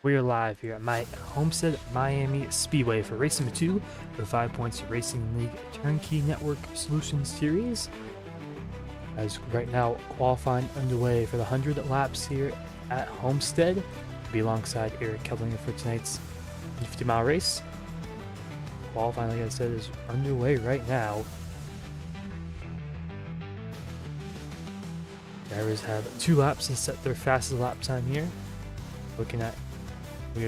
We are live here at my Homestead Miami Speedway for race number 2 of the 5 Points Racing League Turnkey Network Solutions Series. As right now, qualifying underway for the 100 laps here at Homestead. To be alongside Eric Kellinger for tonight's 50-mile race. Qualifying, like I said, is underway right now. Drivers have 2 laps and set their fastest lap time here. We're going to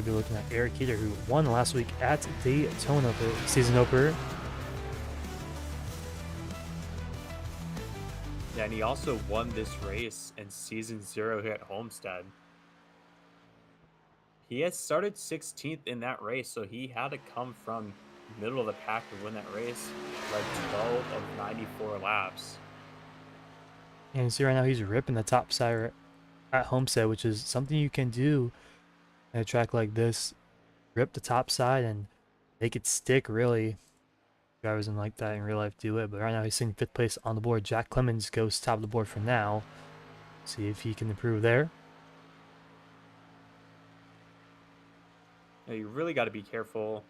be looking at Eric Keeter, who won last week at Daytona for season opener. Yeah, and he also won this race in season 0 here at Homestead. He had started 16th in that race, so he had to come from middle of the pack to win that race, like 12 of 94 laps. And you see right now he's ripping the top side at Homestead, which is something you can do at a track like this. Rip the top side and make it stick, really. Drivers in like that in real life do it, but right now he's sitting 5th place on the board. Jack Clemens goes top of the board for now. See if he can improve there. Now, you really got to be careful.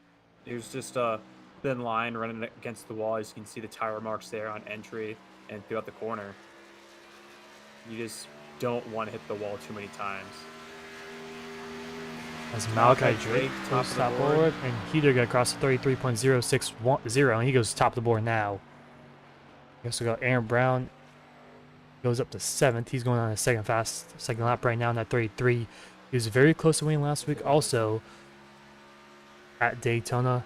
There's just a thin line running against the wall. As you can see the tire marks there on entry and throughout the corner. You just don't want to hit the wall too many times. As Malachi Drake goes top board, and Heater got across the 33.060, and he goes top of the board now. We also got Aaron Brown goes up to 7th. He's going on a second lap right now in that 33. He was very close to winning last week also at Daytona.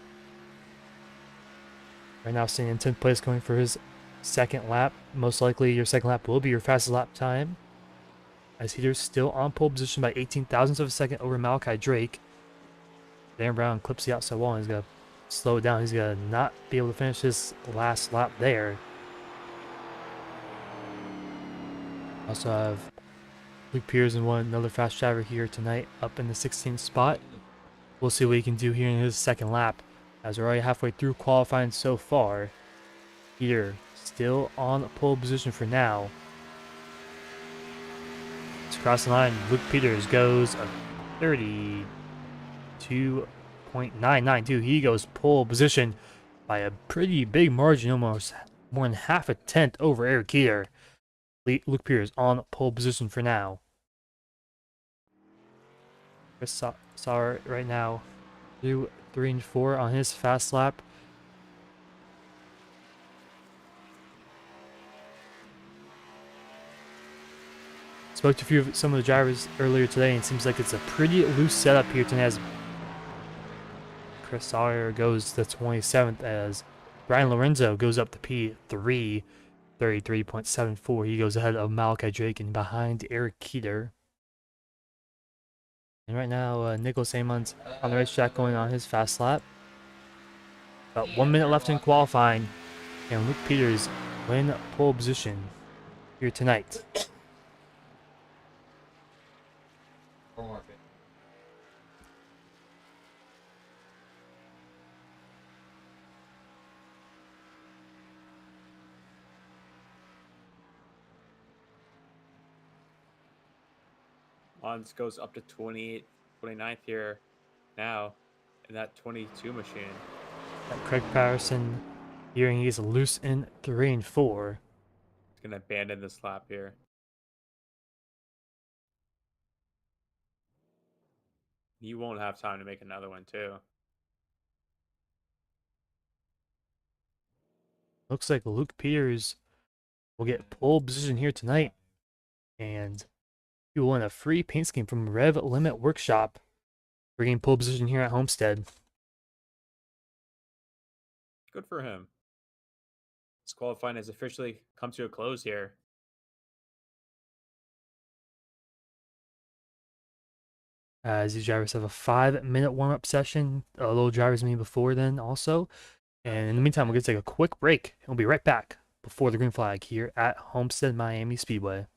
Right now sitting in 10th place, going for his second lap. Most likely your second lap will be your fastest lap time, as Heater's still on pole position by 18 thousandths of a second over Malachi Drake. Aaron Brown clips the outside wall and he's going to slow it down. He's going to not be able to finish his last lap there. Also have Luke Pierce and another fast driver here tonight up in the 16th spot. We'll see what he can do here in his second lap, as we're already halfway through qualifying so far. Heater still on pole position for now. Across the line, Luke Peters goes a 32.992. He goes pole position by a pretty big margin, almost more than half a tenth over Eric Keeter. Luke Peters on pole position for now. Chris Sauer right now through 3 and 4 on his fast lap. Spoke to some of the drivers earlier today, and it seems like it's a pretty loose setup here tonight, as Chris Sawyer goes to 27th, as Brian Lorenzo goes up to P3, 33.74. He goes ahead of Malachi Drake and behind Eric Keeter. And right now, Nicholas Amon's on the racetrack going on his fast lap. About 1 minute left in qualifying, and Luke Peters win pole position here tonight. Mons goes up to 29th here now in that 22 machine. Craig Patterson hearing he's loose in 3 and 4. He's going to abandon this lap here. He won't have time to make another one too. Looks like Luke Peters will get pole position here tonight, and he will win a free paint scheme from Rev Limit Workshop for getting pole position here at Homestead. Good for him. This qualifying has officially come to a close here. As these drivers have a 5-minute warm-up session, a little drivers meeting before then also. And in the meantime, we're going to take a quick break, and we'll be right back before the green flag here at Homestead Miami Speedway.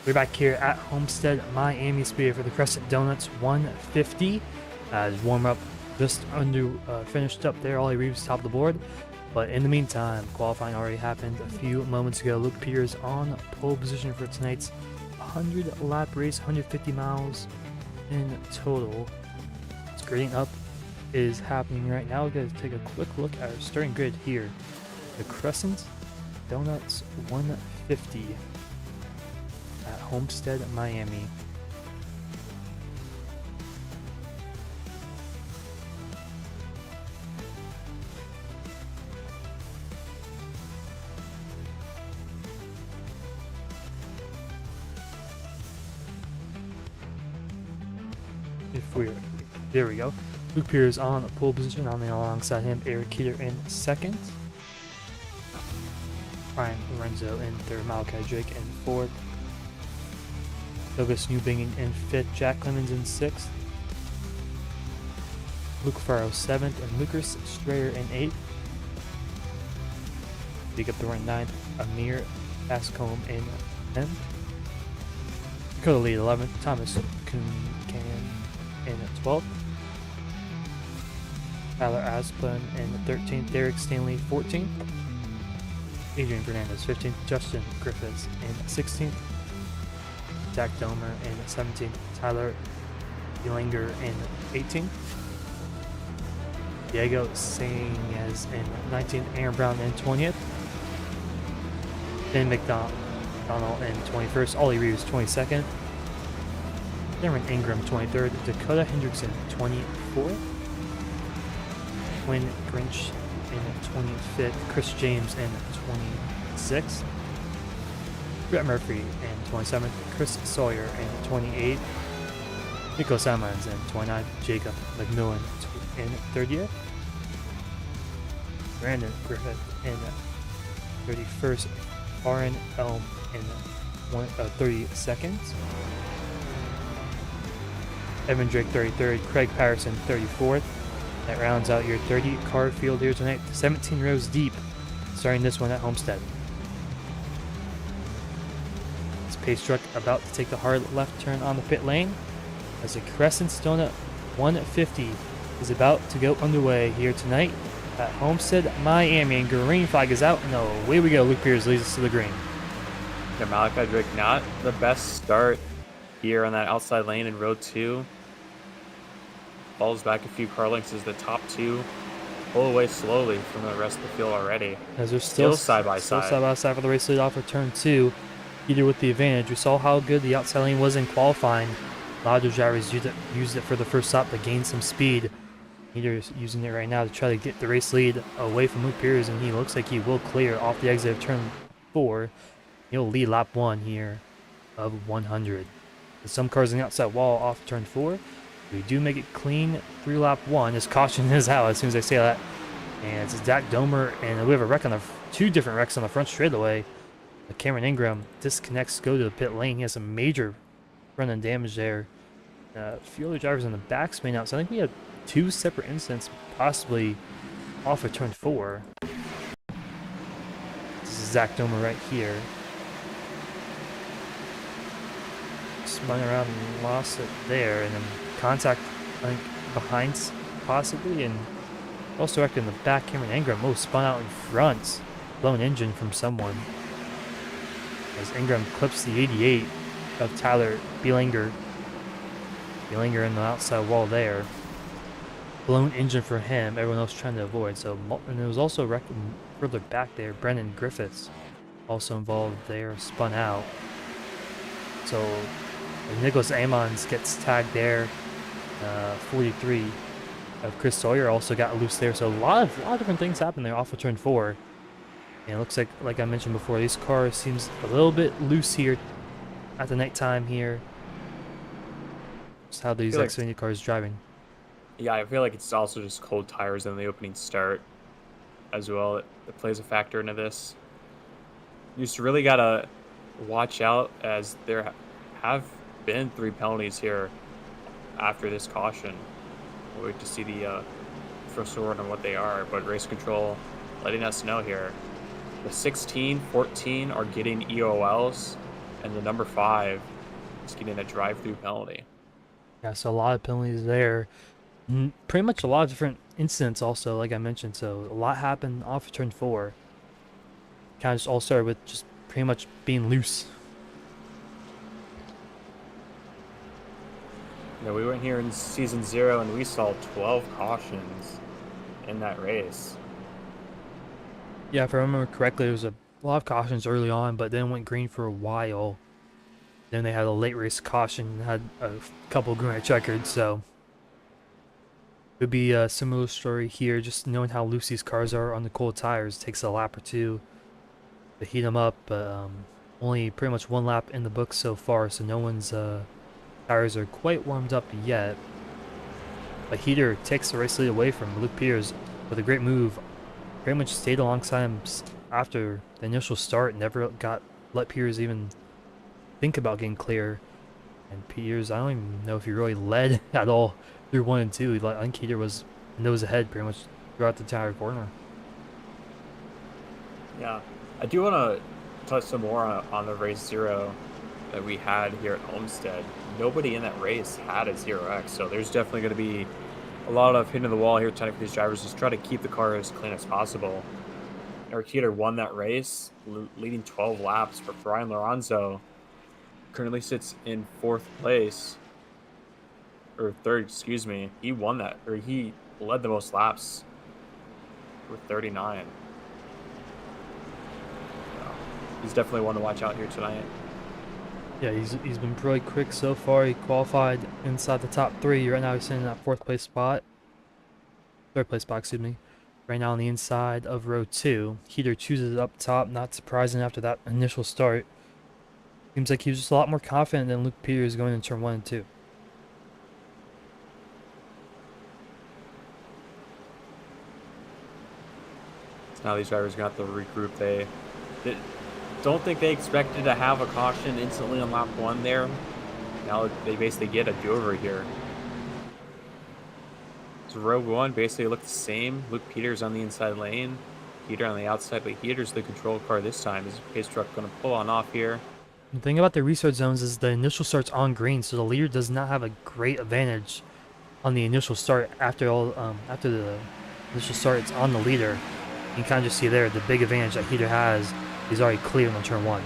We're back here at Homestead, Miami Speedway for the Crescent Donuts 150. As warm up just finished up there. Ollie Reeves top of the board. But in the meantime, qualifying already happened a few moments ago. Luke Peters on pole position for tonight's 100 lap race, 150 miles in total. Grading up is happening right now. We're going to take a quick look at our starting grid here. The Crescent Donuts 150 at Homestead, Miami. There we go. Luke Peters on pole position, on the alongside him, Eric Keeter in second. Ryan Lorenzo in third, Malachi Drake in fourth. Douglas Newbingen in fifth, Jack Clemens in sixth. Luke Farrow seventh, and Lucas Strayer in eighth. Jacob Thorne ninth, Amir Bascombe in 10th. Dakota Lee 11th, Thomas Kuncan in 12th. Tyler Asplund in 13th, Derek Stanley 14th. Adrian Fernandez 15th, Justin Griffiths in 16th. Zach Domer in 17th, Tyler Belanger in 18th. Diego Sainez in 19th, Aaron Brown in 20th. Ben McDonald in 21st, Ollie Reeves 22nd. Cameron Ingram 23rd, Dakota Hendrickson 24th. Quinn Grinch in 25th, Chris James in 26th. Brett Murphy in 27th, Chris Sawyer in 28th. Nico Simons in 29th, Jacob McMillan in 30th. Brandon Griffith in 31st, Aaron Elm in 32nd. Evan Drake 33rd, Craig Patterson 34th. That rounds out your 30 car field here tonight, 17 rows deep, starting this one at Homestead. This pace truck about to take the hard left turn on the pit lane as the Crescent Donut 150 is about to go underway here tonight at Homestead, Miami. And green flag is out, and away we go. Luke Peters leads us to the green. Yeah, Malachi Drake, not the best start here on that outside lane in row 2. Falls back a few car lengths as the top two pull away slowly from the rest of the field already. As they're still side by side for the race lead off of turn 2, either with the advantage. We saw how good the outside lane was in qualifying. A lot of those drivers used it for the first stop to gain some speed. Peter's using it right now to try to get the race lead away from Luke Peters, and he looks like he will clear off the exit of turn 4. He'll lead lap 1 here of 100. With some cars on the outside wall off turn 4. We do make it clean through lap 1. This caution is out as soon as I say that. And it's Zach Domer, and we have a wreck on two different wrecks on the front straightaway. Cameron Ingram disconnects, go to the pit lane. He has some major front-end damage there. A few other drivers on the back spin out. So I think we had 2 separate incidents, possibly off of turn 4. This is Zach Domer right here. Spun around and lost it there, and then contact, I think, behind possibly, and also wrecked in the back. Cameron Ingram spun out in front, blown engine from someone as Ingram clips the 88 of Tyler Belanger in the outside wall there. Blown engine for him, everyone else trying to avoid. So, and it was also wrecked further back there. Brendan Griffiths also involved there, spun out. So Nicholas Amons gets tagged there. 43 of Chris Sawyer also got loose there. So a lot of different things happened there off of turn 4. And it looks like I mentioned before, this car seems a little bit loose here at the nighttime here. Just how these Xfinity cars driving. Yeah, I feel like it's also just cold tires in the opening start as well. It plays a factor into this. You just really gotta watch out, as there have been 3 penalties here after this caution. We'll wait to see the first word on what they are, but race control letting us know here. The 16, 14 are getting EOLs, and the number 5 is getting a drive-through penalty. Yeah, so a lot of penalties there. Pretty much a lot of different incidents also, like I mentioned. So a lot happened off of turn 4. Kind of just all started with just pretty much being loose. You know, we went here in season 0 and we saw 12 cautions in that race. Yeah, if I remember correctly, there was a lot of cautions early on, but then went green for a while. Then they had a late race caution, had a couple green light checkered, so it would be a similar story here. Just knowing how loose these cars are on the cold tires takes a lap or two to heat them up, but only pretty much one lap in the book so far, so no one's tires are quite warmed up yet. But Heater takes the race lead away from Luke Peters with a great move. Pretty much stayed alongside him after the initial start, never let Peters even think about getting clear. And Peters, I don't even know if he really led at all through 1 and 2. I think Heater was nose ahead pretty much throughout the entire corner. Yeah, I do want to touch some more on the race 0 that we had here at Homestead. Nobody in that race had a 0x, so there's definitely going to be a lot of hitting the wall here trying for these drivers. Just try to keep the car as clean as possible. Eric Heater won that race, leading 12 laps. For Brian Lorenzo, currently sits in 4th place, or 3rd, excuse me. He won that, or he led the most laps with 39. He's definitely one to watch out here tonight. Yeah, he's been really quick so far. He qualified inside the top 3. Right now he's sitting in that 4th place spot. 3rd place spot, excuse me. Right now on the inside of row 2. Heater chooses up top, not surprising after that initial start. Seems like he was just a lot more confident than Luke Peters going into turn 1 and 2. So now these drivers got to regroup. They don't think they expected to have a caution instantly on lap 1 there. Now they basically get a do-over here. So row 1 basically looked the same. Luke Peters on the inside lane, Heater on the outside, but Heater's the control car this time. Is the pace truck going to pull on off here? The thing about the restart zones is the initial start's on green, so the leader does not have a great advantage on the initial start. After the initial start, it's on the leader. You can kind of just see there the big advantage that Heater has. He's already clear on turn 1.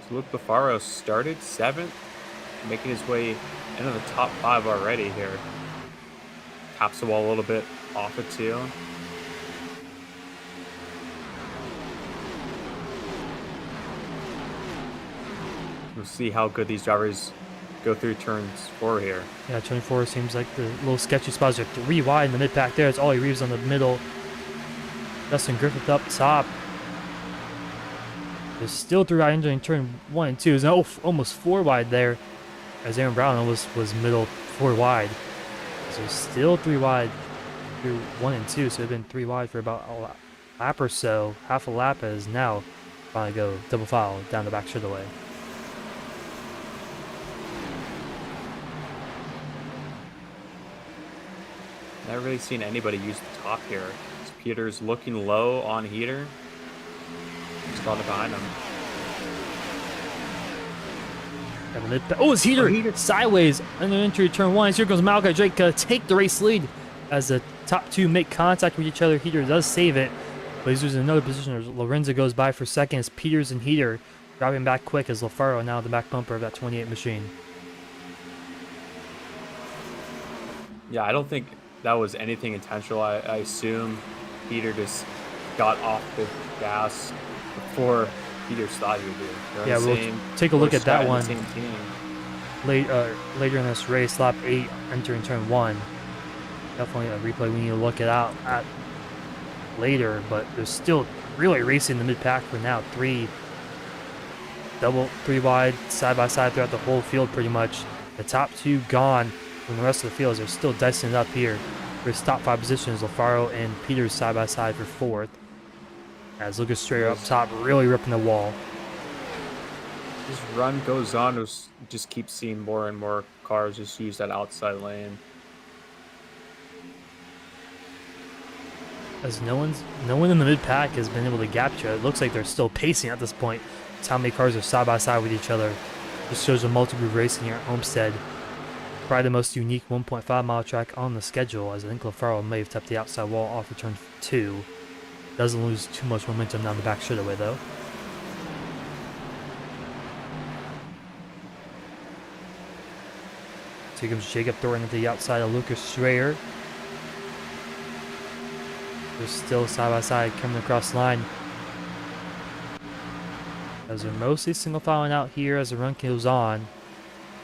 So Luke Bafaro started 7th, making his way into the top 5 already here. Taps the wall a little bit off it too. We'll see how good these drivers go through turns 4 here. Yeah, turn 4 seems like the little sketchy spots are 3 wide in the mid-pack there. It's Ollie Reeves on the middle. Justin Griffith up top. There's still 3 wide entering turn 1 and 2. It's almost 4 wide there, as Aaron Brown almost was middle 4 wide. So still 3 wide through 1 and 2. So it's been 3 wide for about a lap or so. Half a lap as now finally go double file down the back straightaway. Not really seen anybody use the top here. Peters looking low on Heater. Just got it behind him. Oh, it's Heater sideways under entry turn 1. Here goes Malachi Drake take the race lead as the top 2 make contact with each other. Heater does save it, but he's losing another position. Lorenzo goes by for second as Peters and Heater driving back quick as LaFaro now the back bumper of that 28 machine. Yeah, I don't think that was anything intentional. I assume Heater just got off the gas before Peters thought he would do. Yeah, we'll take a look at that one later in this race, lap 8, entering turn 1. Definitely a replay we need to look it out at later, but there's still really racing the mid-pack for now. 3 wide, side by side throughout the whole field pretty much. The top 2 gone from the rest of the fields. They're still dicing it up here. There's top 5 positions, LaFaro and Peters side by side for 4th. As Lucas Strayer up top, really ripping the wall. This run goes on, just keep seeing more and more cars just use that outside lane. as no one in the mid pack has been able to gap each other. It looks like they're still pacing at this point. It's how many cars are side by side with each other. This shows a multi-groove racing here at Homestead. Probably the most unique 1.5 mile track on the schedule, as I think LaFaro may have tapped the outside wall off of turn 2. Doesn't lose too much momentum down the back straightaway though. So here comes Jacob throwing into the outside of Lucas Schreier. They're still side by side coming across the line. As they're mostly single filing out here as the run goes on.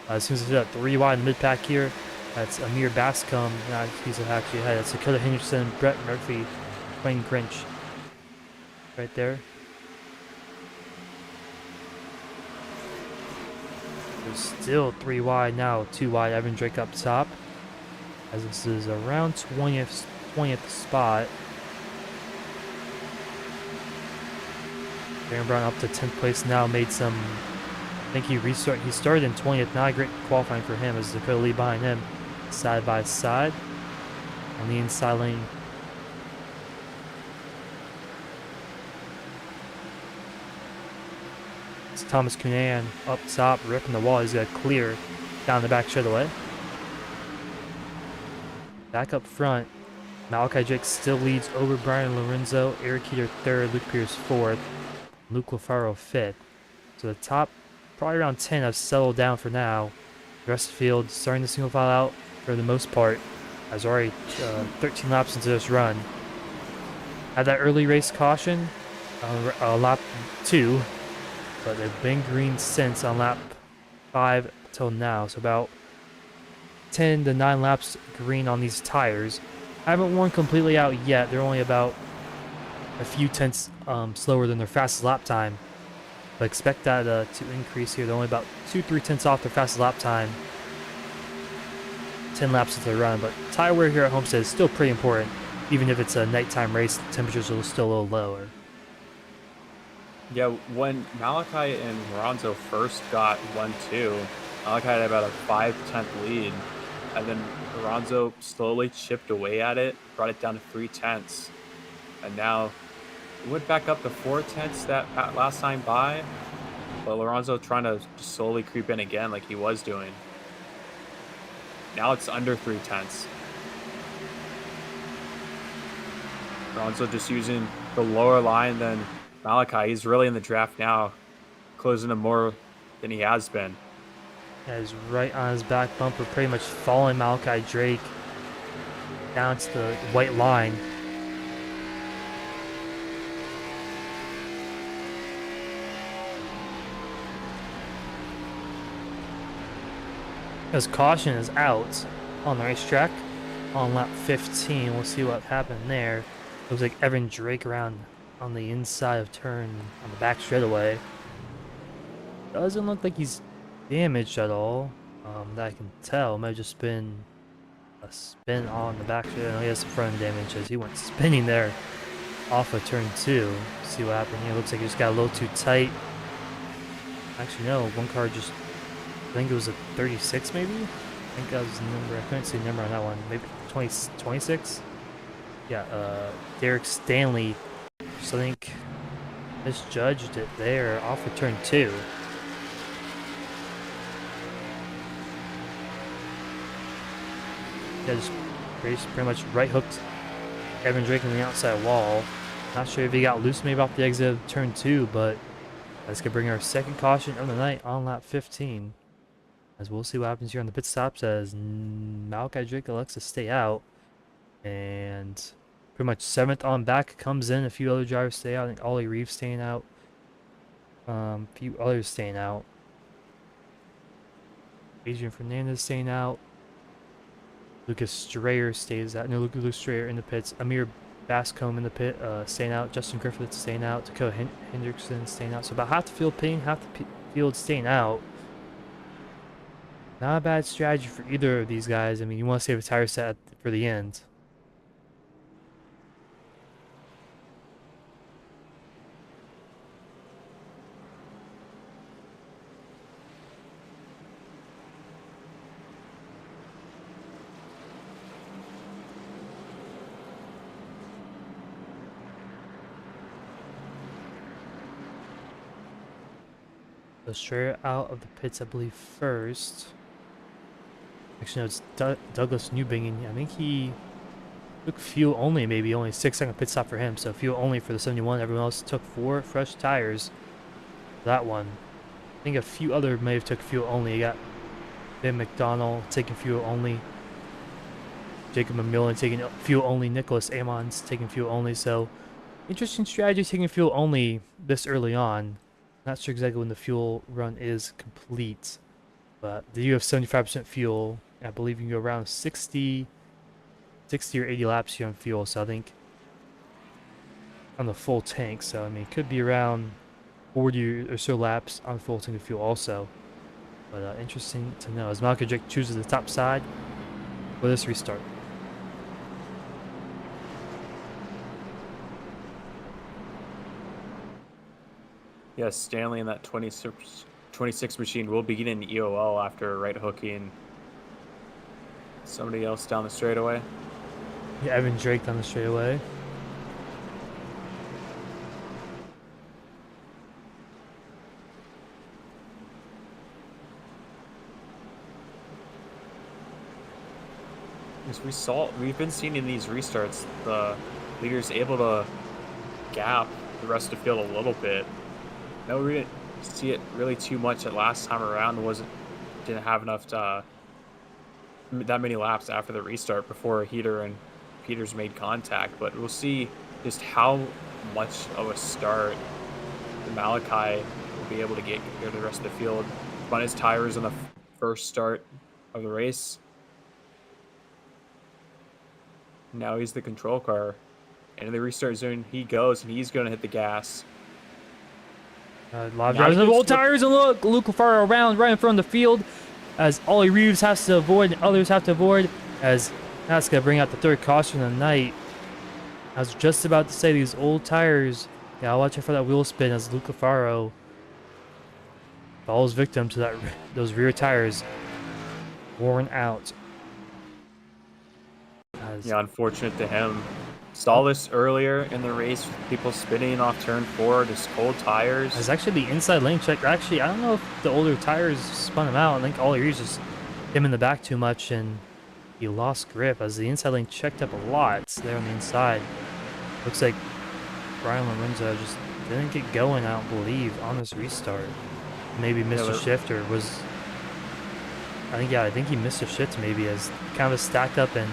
As soon as they hit that 3 wide in the mid pack here, that's Amir Bascom. He's actually ahead. That's Dakota Henderson, Brett Murphy, Wayne Grinch. Right there. There's still 3 wide now, 2 wide. Evan Drake up top. As this is around 20th spot. Aaron Brown up to 10th place now, made some, I think he started in 20th, not a great qualifying for him as Dakota Lee behind him, side by side, on the inside lane. It's Thomas Cunan up top, ripping the wall, he's got clear down the back straightaway. Back up front, Malachi Drake still leads over Brian Lorenzo, Eric Heater 3rd, Luke Pierce 4th, Luke LaFaro 5th. So the top, probably around 10, have settled down for now. The rest of the field starting to single file out for the most part. As already 13 laps into this run. Had that early race caution on lap 2, but they've been green since on lap 5 till now. So about 10 to 9 laps green on these tires. Haven't worn completely out yet. They're only about a few tenths slower than their fastest lap time. But expect that to increase here. They're only about 2-3 tenths off their fastest lap time. 10 laps into the run. But tire wear here at Homestead is still pretty important. Even if it's a nighttime race, the temperatures are still a little lower. Yeah, when Malachi and Lorenzo first got 1-2, Malachi had about a 5-tenth lead. And then Lorenzo slowly chipped away at it, brought it down to 3 tenths. And now it went back up to 4 tenths that last time by. But Lorenzo trying to slowly creep in again like he was doing. Now it's under 3 tenths. Lorenzo just using the lower line than Malachi. He's really in the draft now, closing him more than he has been. Yeah, he's right on his back bumper, pretty much following Malachi Drake down to the white line. As caution is out on the racetrack on lap 15. We'll see what happened there. Looks like Evan Drake around on the inside of turn on the back straightaway. Doesn't look like he's damaged at all. That I can tell. Might have just been a spin on the back straightaway. He has some front end damage as he went spinning there off of turn 2. See what happened here. Looks like he just got a little too tight. Actually, no. One car just, I think it was a 36 maybe? I think that was the number. I couldn't see the number on that one. Maybe 26? Yeah, Derek Stanley. So I think misjudged it there off of turn 2. Yeah, just pretty much right hooked Evan Drake on the outside wall. Not sure if he got loose maybe off the exit of turn 2, but that's going to bring our second caution of the night on lap 15. As we'll see what happens here on the pit stops as Malachi Drake elects to stay out. And pretty much 7th on back comes in. A few other drivers stay out. I think Ollie Reeves staying out. A few others staying out. Adrian Fernandez staying out. Lucas Strayer stays out. No, Lucas Strayer in the pits. Amir Bascom in the pit, staying out. Justin Griffith staying out. Dakota Hendrickson staying out. So about half the field pitting, half the field staying out. Not a bad strategy for either of these guys. I mean, you want to save a tire set for the end. So straight out of the pits, I believe, first. Actually, no, it's Douglas Newbingen. I think he took fuel only, maybe only 6-second pit stop for him. So fuel only for the 71. Everyone else took 4 fresh tires. That one. I think a few other may have took fuel only. You got Ben McDonald taking fuel only. Jacob McMillan taking fuel only. Nicholas Amon's taking fuel only. So interesting strategy taking fuel only this early on. Not sure exactly when the fuel run is complete. But you have 75% fuel. I believe you can go around 60 or 80 laps here on fuel. So I think on the full tank. So I mean, it could be around 40 or so laps on full tank of fuel also. But interesting to know as Malkodrick chooses the top side for this restart. Yes, Stanley in that 26 machine will begin in EOL after right hooking somebody else down the straightaway. Yeah, Evan Drake down the straightaway. As we've been seeing in these restarts, the leader's able to gap the rest of the field a little bit. No, we didn't see it really too much at last time around. Didn't have enough that many laps after the restart before Heater and Peters made contact. But we'll see just how much of a start the Malachi will be able to get compared to the rest of the field. Spun his tires on the first start of the race. Now he's the control car. And in the restart zone, he goes, and he's going to hit the gas. A lot of drivers with old tires, and look, Luke Lafaro around right in front of the field as Ollie Reeves has to avoid and others have to avoid as that's going to bring out the third caution of the night. I was just about to say these old tires. Yeah, I'll watch out for that wheel spin as Luke Lafaro falls victim to those rear tires worn out. Yeah, unfortunate to him. Saw this earlier in the race, people spinning off turn 4, just cold tires. As actually the inside lane check. Actually, I don't know if the older tires spun him out. I think all he was just him in the back too much, and he lost grip as the inside lane checked up a lot there on the inside. Looks like Brian Lorenzo just didn't get going, I don't believe, on this restart. Maybe missed a shift or was... I think he missed a shift maybe as kind of stacked up, and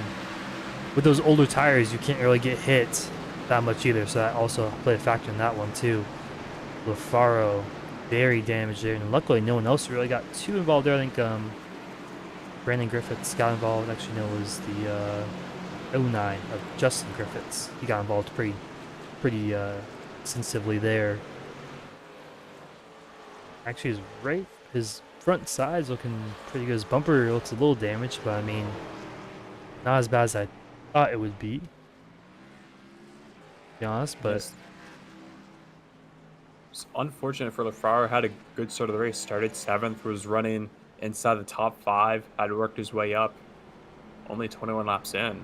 with those older tires, you can't really get hit that much either, so that also played a factor in that one too. Lafaro, very damaged there, and luckily no one else really got too involved there. I think Brandon Griffiths got involved. Actually, no, it was the 09 of Justin Griffiths. He got involved pretty extensively there. Actually, his front side's looking pretty good. His bumper looks a little damaged, but I mean, not as bad as I thought it would be, to be honest. But it's unfortunate for Lafaro. Had a good start of the race. Started 7th, was running inside the top 5. Had worked his way up. Only 21 laps in.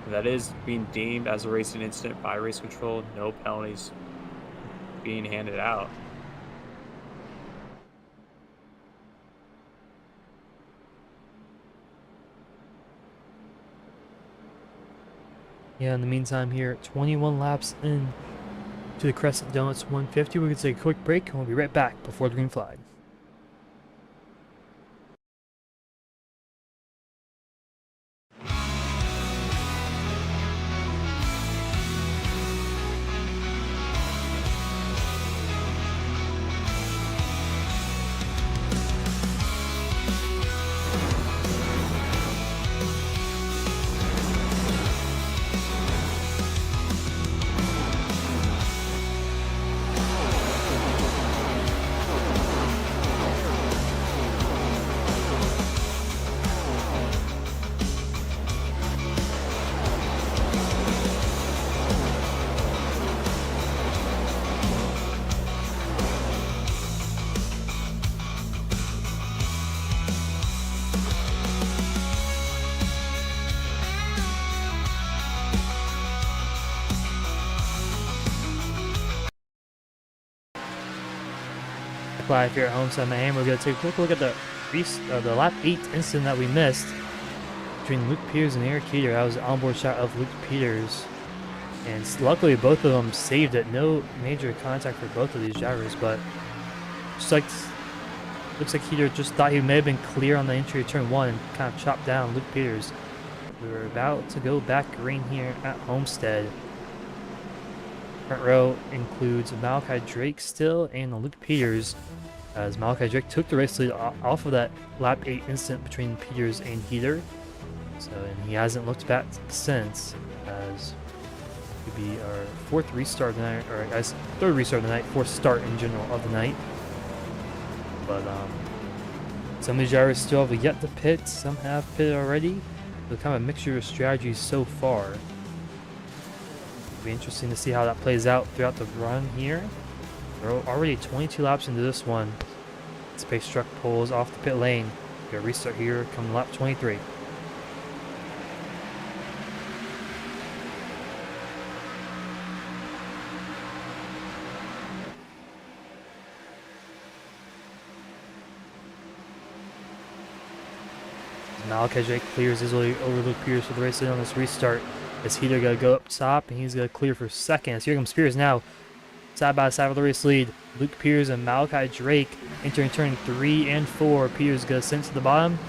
That is being deemed as a racing incident by race control. No penalties being handed out. Yeah, in the meantime here, 21 laps in to the Crescent Donuts 150. We're going to take a quick break, and we'll be right back before the green flag. Track Live here at Homestead, Miami. We're going to take a quick look at the lap 8 incident that we missed between Luke Peters and Eric Heater. That was an onboard shot of Luke Peters. And luckily, both of them saved it. No major contact for both of these drivers, but just like looks like Heater just thought he may have been clear on the entry of turn 1 and kind of chopped down Luke Peters. We're about to go back green here at Homestead. Front row includes Malachi Drake still and Luke Peters, as Malachi Drake took the race lead off of that lap 8 incident between Peters and Heater. So, and he hasn't looked back since, as it could be our fourth restart of the night, or I guess third restart of the night, fourth start in general of the night. But some of these drivers still have yet to pit, some have pitted already. So kind of a mixture of strategies so far. It'll be interesting to see how that plays out throughout the run here. We're already 22 laps into this one. Space truck pulls off the pit lane. We got a restart here coming lap 23. Malachi Drake clears his way over Luke Peters for the race lead on this restart. As Heater going to go up top, and he's going to clear for second. So here comes Peters now, side by side with the race lead. Luke Peters and Malachi Drake entering turn 3 and 4. Peters going to send to the bottom.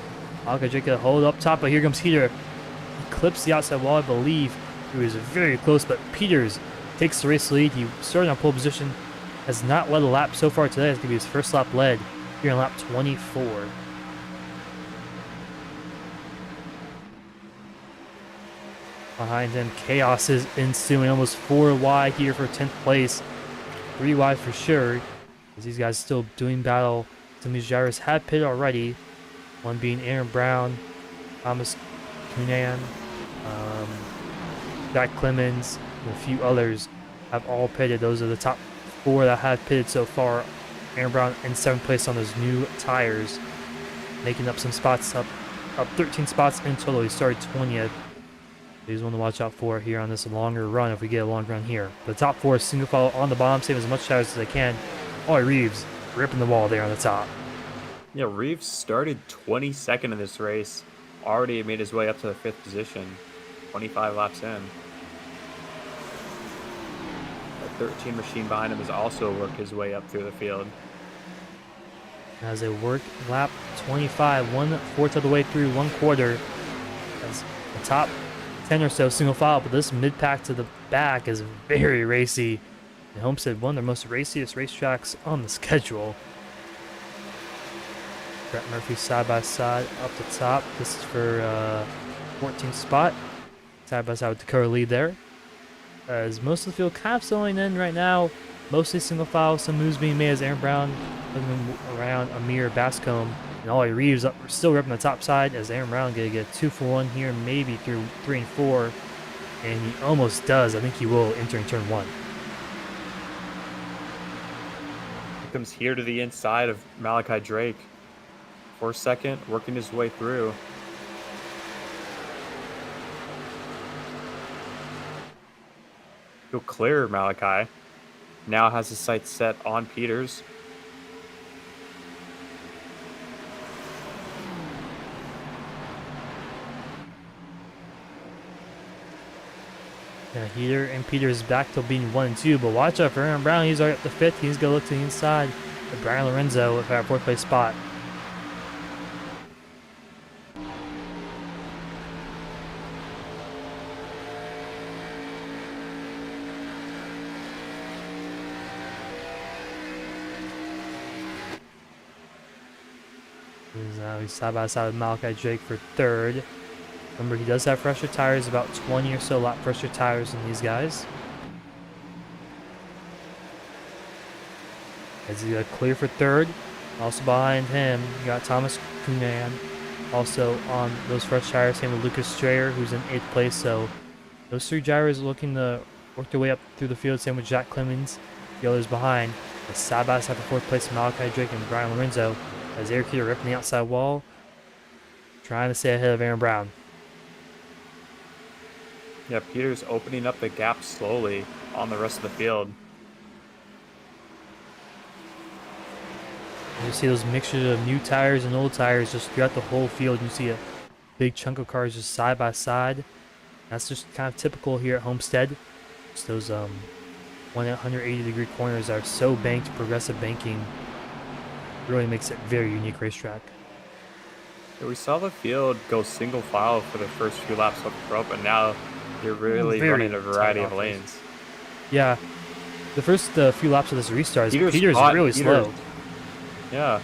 Malachi Drake going to hold up top, but here comes Heater. He clips the outside wall, I believe. He was very close, but Peters takes the race lead. He started on pole position, has not led a lap so far today. It's going to be his first lap led here in lap 24. Behind him, chaos is ensuing. Almost 4 wide here for 10th place. 3 wide for sure, as these guys still doing battle. Some of these drivers have pitted already. One being Aaron Brown, Thomas Cunan, Jack Clemens, and a few others have all pitted. Those are the top 4 that have pitted so far. Aaron Brown in 7th place on those new tires, making up some spots, up 13 spots in total. He started 20th. He's one to watch out for here on this longer run if we get a long run here. The top 4 single file on the bottom, save as much tires as they can. Ollie Reeves ripping the wall there on the top. Yeah, Reeves started 22nd in this race. Already made his way up to the 5th position, 25 laps in. The 13 machine behind him has also worked his way up through the field. As they work lap 25, 1/4 of the way through, 1/4. As the top 10 or so single file, but this mid pack to the back is very racy. And Homestead, one of their most raciest racetracks on the schedule. Brett Murphy side by side up the top. This is for 14th spot. Side by side with Dakota lead there. As most of the field kind of slowing in right now. Mostly single file. Some moves being made as Aaron Brown looking around Amir Bascombe. And Ollie Reeves still ripping the top side, as Aaron Brown going to get 2 for 1 here, maybe through 3 and 4. And he almost does. I think he will entering turn 1. He comes here to the inside of Malachi Drake. For a second, working his way through. He'll clear Malachi. Now has his sights set on Peters. Yeah, Heater and Peters back to being 1 and 2, but watch out for Aaron Brown. He's already up to 5th. He's going to look to the inside of Brian Lorenzo with our 4th place spot. He's side by side with Malachi Drake for 3rd. Remember, he does have fresher tires, about 20 or so lap fresher tires than these guys. As he got clear for 3rd. Also behind him, you got Thomas Cunan. Also on those fresh tires, same with Lucas Strayer, who's in 8th place. So those 3 drivers looking to work their way up through the field. Same with Jack Clemens, the others behind. The side by side for 4th place, Malachi Drake and Brian Lorenzo. As Eric Heater ripping the outside wall, trying to stay ahead of Aaron Brown. Yeah, Peters opening up the gap slowly on the rest of the field. You see those mixtures of new tires and old tires just throughout the whole field. You see a big chunk of cars just side by side. That's just kind of typical here at Homestead. Just those 180-degree corners are so banked, progressive banking really makes it a very unique racetrack. Yeah, we saw the field go single file for the first few laps up front, but now you're really running Very a tight variety of off race. lanes. Yeah, the first few laps of this restart, Peters Peter's hot. really Peters. slow. Yeah.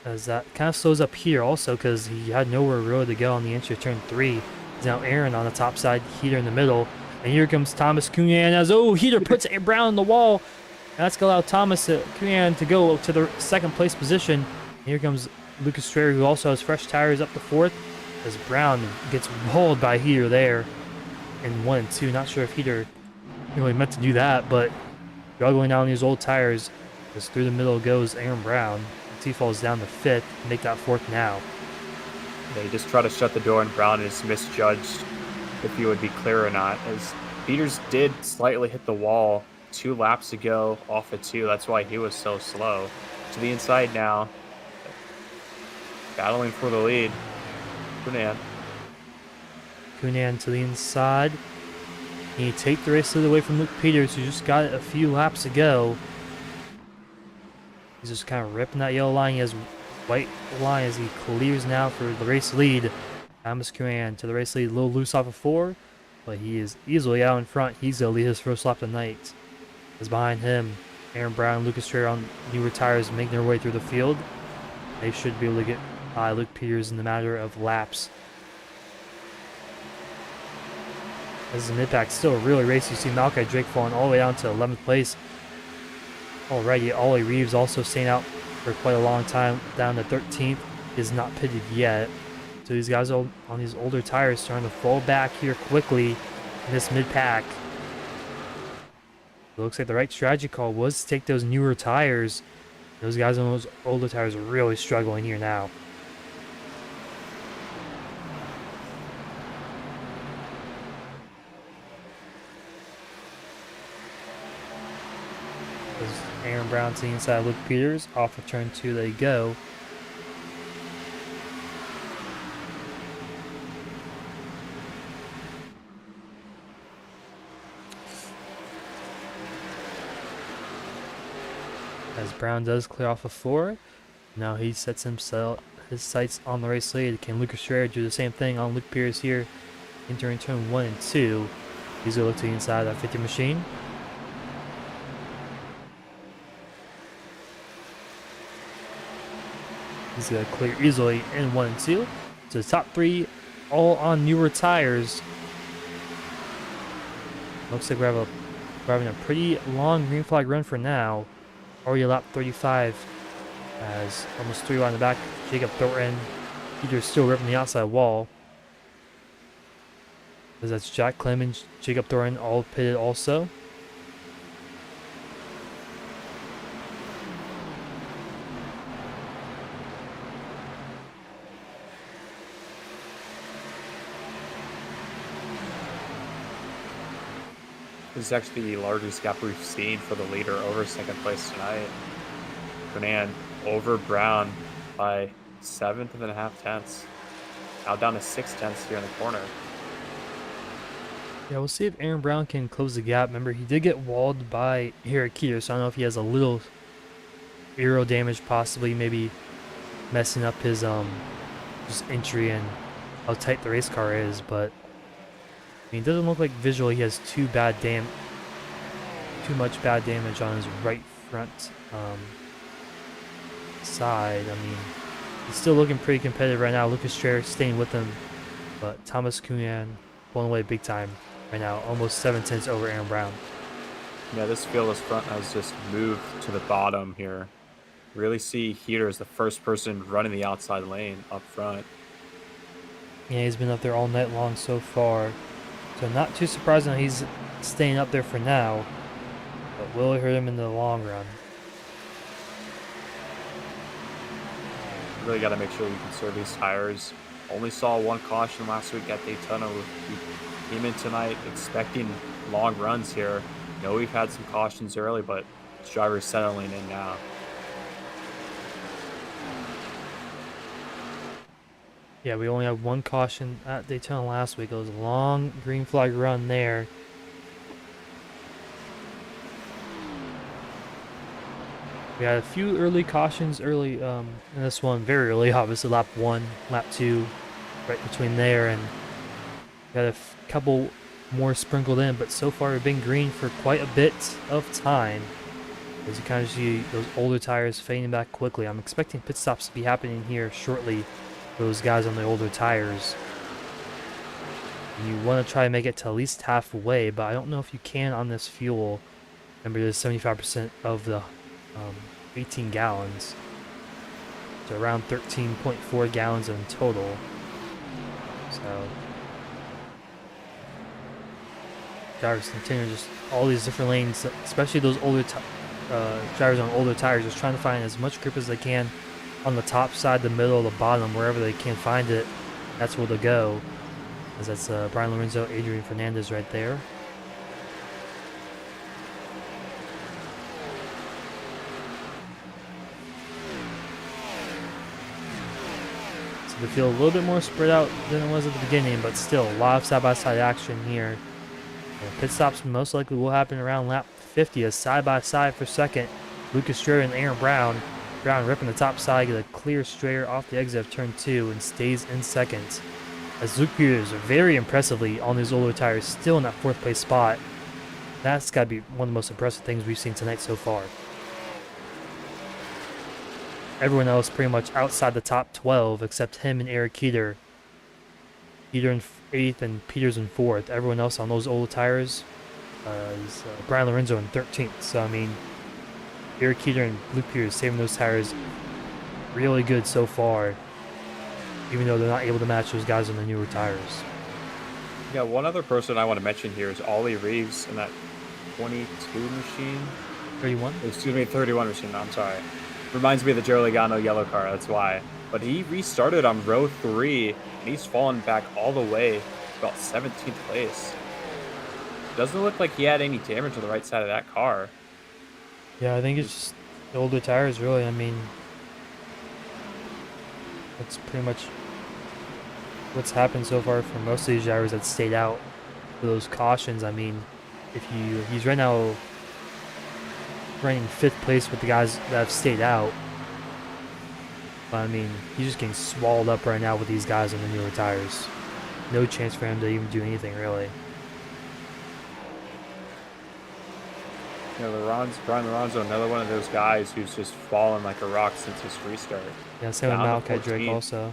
As that kind of slows up here also because he had nowhere really to go on the entry of turn 3. Now Aaron on the top side, Heater in the middle. And here comes Thomas Cunhan as, Heater puts Brown on the wall. And that's going to allow Thomas Cunhan to go to the second place position. And here comes Lucas Strayer, who also has fresh tires up to 4th. As Brown gets walled by Heater there in 1 and 2. Not sure if Heater really meant to do that, but juggling down these old tires. As through the middle goes Aaron Brown. He falls down to 5th, make that 4th now. They just try to shut the door, and Brown is misjudged if he would be clear or not, as Peters did slightly hit the wall 2 laps ago off of 2. That's why he was so slow. To the inside now, battling for the lead. Cunhan to the inside. He take the race away from Luke Peters, who just got it a few laps ago. He's just kind of ripping that yellow line. He has white line as he clears now for the race lead. Thomas Cunhan to the race lead, a little loose off of 4, but he is easily out in front. He's going to lead his first lap tonight. As behind him, Aaron Brown, Lucas Strayer on newer tires making their way through the field. They should be able to get by Luke Peters in the matter of laps. As the mid-pack still really racy. You see Malachi Drake falling all the way down to 11th place. Alrighty, Ollie Reeves also staying out for quite a long time, down to 13th, is not pitted yet. So these guys on these older tires starting to fall back here quickly in this mid-pack. It looks like the right strategy call was to take those newer tires. Those guys on those older tires are really struggling here now. Aaron Brown to the inside of Luke Peters. Off of turn 2 they go. As Brown does clear off of 4. Now he sets himself his sights on the race lead. Can Lucas Strayer do the same thing on Luke Peters here? Entering turn 1 and 2. He's going to look to the inside of that 50 machine. He's going to clear easily in 1 and 2. So the top 3 all on newer tires. Looks like we're having a pretty long green flag run for now. Already lap 35 as almost 3 on the back. Jacob Thornton. Peter's still ripping the outside wall. As that's Jack Clemens, Jacob Thornton all pitted also. This is actually the largest gap we've seen for the leader over second place tonight. Cunhan over Brown by 7.5 tenths. Now down to 6 tenths here in the corner. Yeah, we'll see if Aaron Brown can close the gap. Remember, he did get walled by Eric Keeter, so I don't know if he has a little aero damage, possibly maybe messing up his just entry and how tight the race car is, but I mean, it doesn't look like visually he has too much bad damage on his right front side. I mean, he's still looking pretty competitive right now. Lucas Strayer staying with him, but Thomas Cunhan pulling away big time right now, almost 7 tenths over Aaron Brown. Yeah, this fieldless front has just moved to the bottom here. Really see Heater as the first person running the outside lane up front. Yeah, he's been up there all night long so far. So not too surprising that he's staying up there for now, but will it hurt him in the long run? Really got to make sure you conserve these tires. Only saw one caution last week at Daytona. We came in tonight expecting long runs here. Know we've had some cautions early, but this driver's settling in now. Yeah, we only had one caution at Daytona last week. It was a long green flag run there. We had a few early cautions in this one, very early, obviously lap 1, lap 2, right between there, and we had a couple more sprinkled in, but so far we've been green for quite a bit of time. As you kind of see those older tires fading back quickly. I'm expecting pit stops to be happening here shortly for those guys on the older tires. You want to try to make it to at least halfway, but I don't know if you can on this fuel. Remember, there's 75% of the 18 gallons. So around 13.4 gallons in total. So drivers continue just all these different lanes, especially those older drivers on older tires, just trying to find as much grip as they can on the top side, the middle, the bottom, wherever they can find it. That's where they'll go. As that's Brian Lorenzo, Adrian Fernandez right there. So the field a little bit more spread out than it was at the beginning, but still a lot of side-by-side action here. Pit stops most likely will happen around lap 50 as side-by-side for second. Lucas Strayer and Aaron Brown. Brown ripping the top side, get a clear Strayer off the exit of turn 2 and stays in second. As Luke Peters very impressively on these older tires still in that 4th place spot. That's got to be one of the most impressive things we've seen tonight so far. Everyone else pretty much outside the top 12 except him and Eric Keeter. Keeter in 8th and Peters in 4th. Everyone else on those old tires is Brian Lorenzo in 13th. So, I mean, Eric Keeter and Luke Peters saving those tires really good so far, even though they're not able to match those guys on the newer tires. Yeah, one other person I want to mention here is Ollie Reeves in that 22 machine. 31? Excuse me, 31 machine. No, I'm sorry. Reminds me of the Joe Logano yellow car, that's why. But he restarted on row 3, and he's fallen back all the way to about 17th place. Doesn't look like he had any damage on the right side of that car. Yeah, I think it's just the older tires, really. I mean, that's pretty much what's happened so far for most of these drivers that stayed out for those cautions. I mean, he's right now running 5th place with the guys that have stayed out. But I mean, he's just getting swallowed up right now with these guys on the newer tires. No chance for him to even do anything, really. You know, Brian Lorenzo, another one of those guys who's just fallen like a rock since his restart. Yeah, same with Malachi Drake also.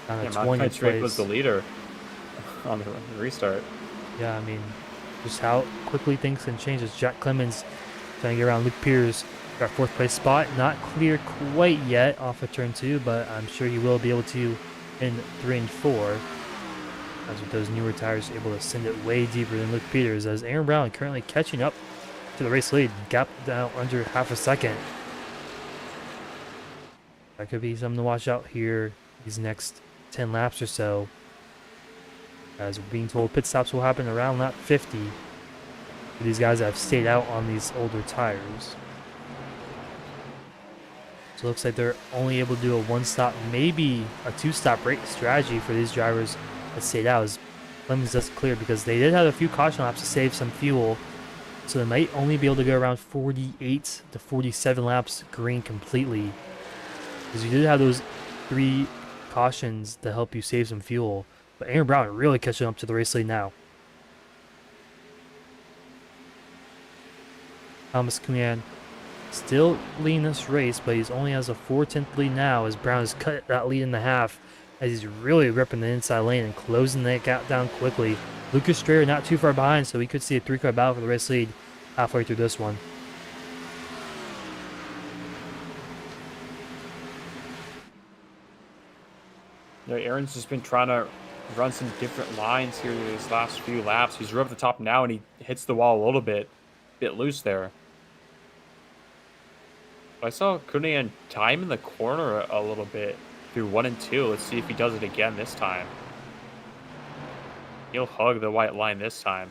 Yeah, Malachi Drake was the leader on the restart. Yeah, I mean, just how quickly things can change as Jack Clemens trying to get around Luke Peters. Got 4th place spot, not clear quite yet off of turn 2, but I'm sure he will be able to in 3 and 4. As with those newer tires, able to send it way deeper than Luke Peters. As Aaron Brown currently catching up to the race lead, gap down under half a second. That could be something to watch out here these next 10 laps or so. As we're being told, pit stops will happen around lap 50 for these guys that have stayed out on these older tires. So it looks like they're only able to do a 1-stop, maybe a 2-stop rate strategy for these drivers that stayed out. As Clemens does clear because they did have a few caution laps to save some fuel. So they might only be able to go around 48 to 47 laps green completely. Because you did have those 3 cautions to help you save some fuel. But Aaron Brown really catching up to the race lead now. Thomas Cunhan still leading this race, but he's only has a 4/10 lead now as Brown has cut that lead in half as he's really ripping the inside lane and closing that gap down quickly. Lucas Strayer not too far behind, so we could see a 3-car battle for the race lead halfway through this one. Yeah, Aaron's just been trying to run some different lines here these last few laps. He's right up the top now, and he hits the wall a little bit loose there. I saw Kunayan time in the corner a little bit through 1 and 2. Let's see if he does it again this time. He'll hug the white line this time.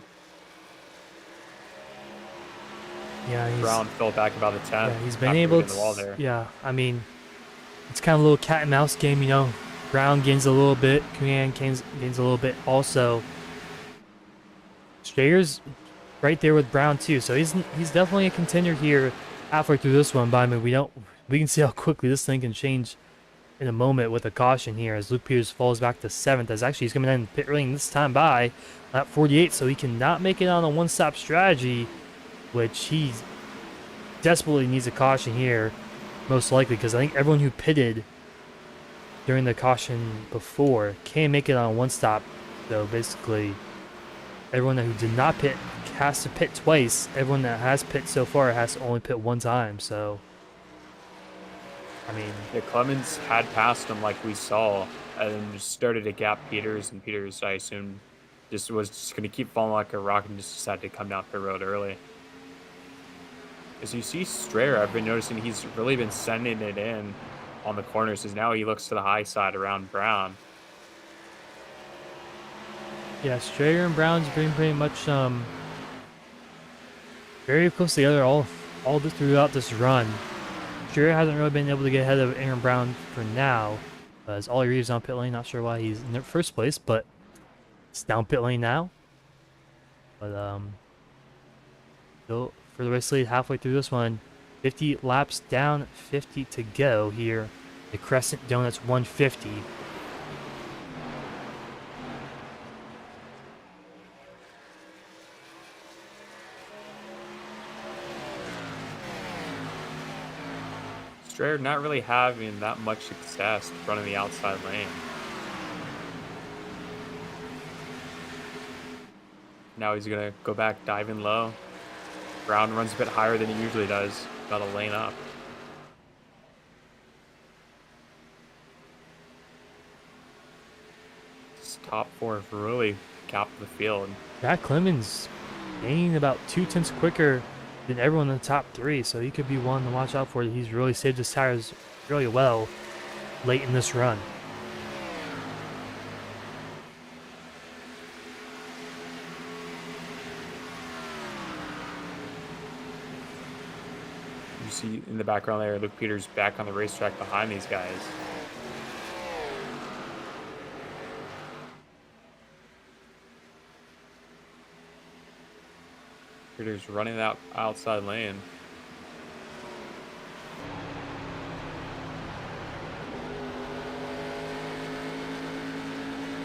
Yeah, Brown fell back about the 10th he's been after able hitting to. the wall there. Yeah, I mean, it's kind of a little cat and mouse game, you know. Brown gains a little bit, Kuyan gains a little bit. Also, Strayer's right there with Brown too, so he's definitely a contender here halfway through this one. But I mean, we can see how quickly this thing can change in a moment with a caution here as Luke Peters falls back to 7th. As actually he's coming in pit lane this time by lap 48, so he cannot make it on a one-stop strategy, which he desperately needs a caution here, most likely, because I think everyone who pitted during the caution before can make it on one stop. So basically, everyone who did not pit has to pit twice. Everyone that has pit so far has to only pit one time. So, I mean, yeah, Clemens had passed him like we saw, and just started to gap Peters, and Peters, I assume, was just going to keep falling like a rock and just decided to come down pit road early. As you see Strayer, I've been noticing he's really been sending it in on the corners, as now he looks to the high side around Brown. yeah, Strayer and Brown's been pretty much very close together all throughout this run. Strayer hasn't really been able to get ahead of Aaron Brown for now, as Ollie Reeves on pit lane. Not sure why he's in the first place, but it's down pit lane now. But still for the race lead halfway through this one. 50 laps down, 50 to go here. The Crescent Donuts 150. Strayer not really having that much success running the outside lane. Now he's going to go back diving low. Brown runs a bit higher than he usually does. Got a lane up. This top 4 have really capped the field. Jack Clemens gaining about 2/10 quicker than everyone in the top 3, so he could be one to watch out for. He's really saved his tires really well late in this run. You see in the background there, Luke Peters back on the racetrack behind these guys. Peters running that outside lane.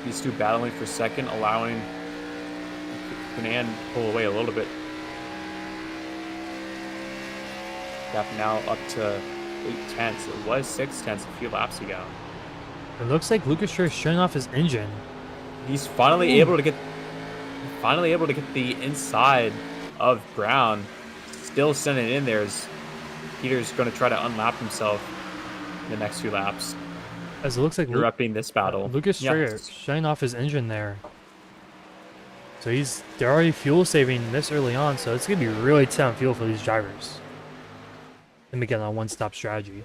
These two battling for second, allowing Conan to pull away a little bit. Gap now up to 8/10. It was 6/10 a few laps ago. It looks like Lucas Strayer is shutting off his engine. He's finally able to get the inside of Brown. Still sending it in there as Peter's going to try to unlap himself in the next few laps. As it looks like Interrupting this battle. Lucas Strayer shutting off his engine there. So they're already fuel saving this early on, so it's gonna be really tight on fuel for these drivers. Let me get on a one-stop strategy.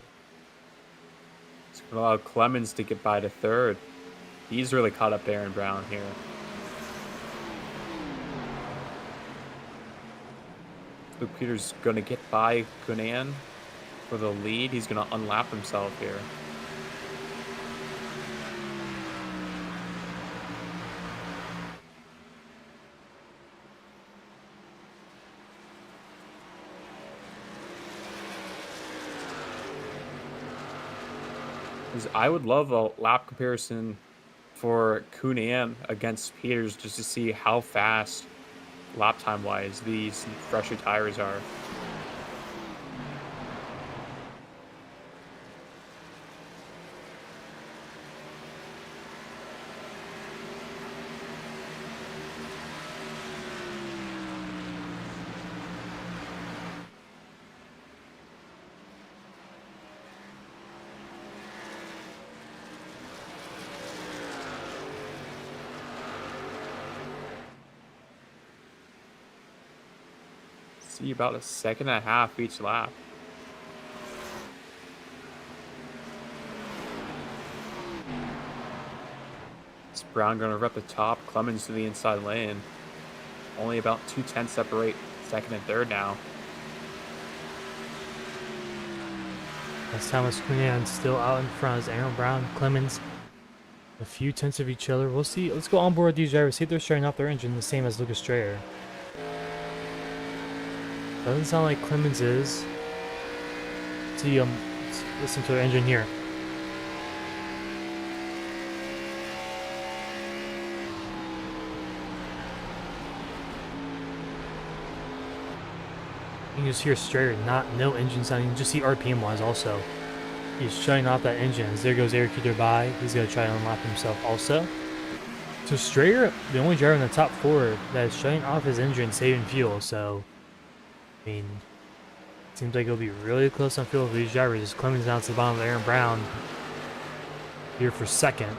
It's going to allow Clemens to get by to third. He's really caught up Aaron Brown here. Luke Peters going to get by Conan for the lead. He's going to unlap himself here. I would love a lap comparison for Conan against Peters just to see how fast lap time wise these fresher tires are. See about a second and a half each lap. It's Brown going to rep the top. Clemens to the inside lane. Only about 2 tenths separate second and third now. As Thomas Cunhan still out in front as Aaron Brown, Clemens, a few tenths of each other. We'll see. Let's go on board these drivers. See if they're starting off their engine the same as Lucas Strayer. Doesn't sound like Clemens is. See, let's listen to their engine here. You can just hear Strayer, no engine sound. You can just see RPM wise also. He's shutting off that engine. As there goes Eric Kuder by. He's going to try to unlock himself also. So Strayer, the only driver in the top 4 that is shutting off his engine, saving fuel. So, I mean, seems like it'll be really close on fuel for these drivers. As Clemens down to the bottom of Aaron Brown here for second.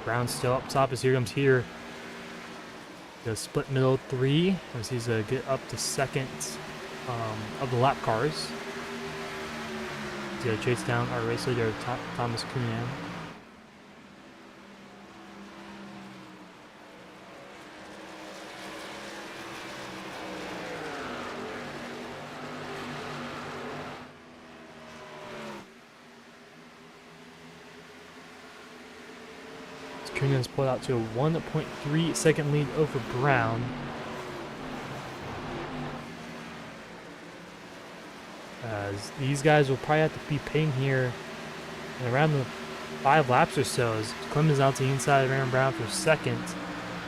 Brown still up top as here comes here. The split middle 3 as he's going to get up to second of the lap cars. He's going to chase down our race leader, Thomas Cunhan. Cunhan's pulled out to a 1.3 second lead over Brown. As these guys will probably have to be pitting here in around the 5 laps or so. As Clemens out to the inside of Aaron Brown for second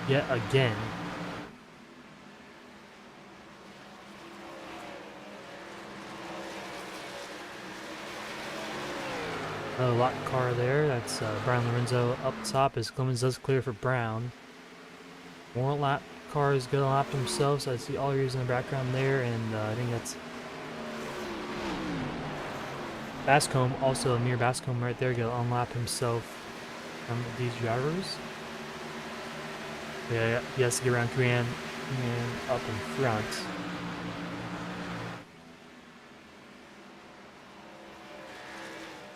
yet again. Another lock car there. That's Brian Lorenzo up top as Clemens does clear for Brown. More lap cars going to lap themselves. So I see all yours in the background there, and I think that's Bascombe, also Amir Bascombe right there, going to unlap himself from these drivers. Yeah, he has to get around Cunhan and up in front.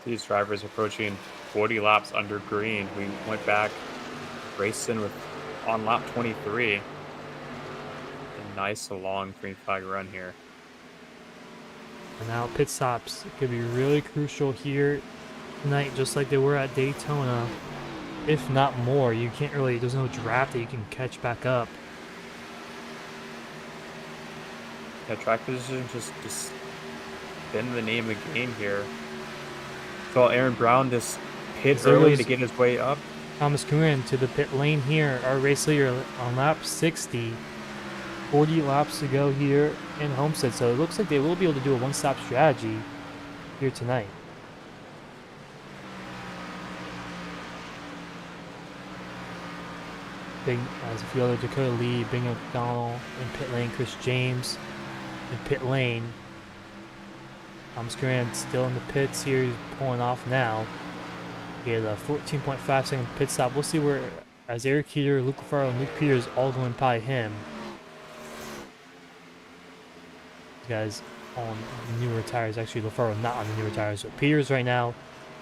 These drivers approaching 40 laps under green. We went back, racing with on lap 23. A nice long green flag run here. And now pit stops could be really crucial here tonight, just like they were at Daytona. If not more, you can't really, there's no draft that you can catch back up. Yeah, track position just been the name of the game here. So Aaron Brown just hit early to get his way up. Thomas Cunhan to the pit lane here. Our race leader on lap 60. 40 laps to go here in Homestead. So it looks like they will be able to do a one-stop strategy here tonight. Big as a few other Dakota Lee, Bing McDonald in pit lane, Chris James in pit lane. Thomas Cunhan still in the pits here. He's pulling off now. He had a 14.5 second pit stop. We'll see where, as Eric Heater, Luke LaFaro, and Luke Peters all going by him. These guys on the newer tires. Actually, LaFaro not on the newer tires. So Peters right now,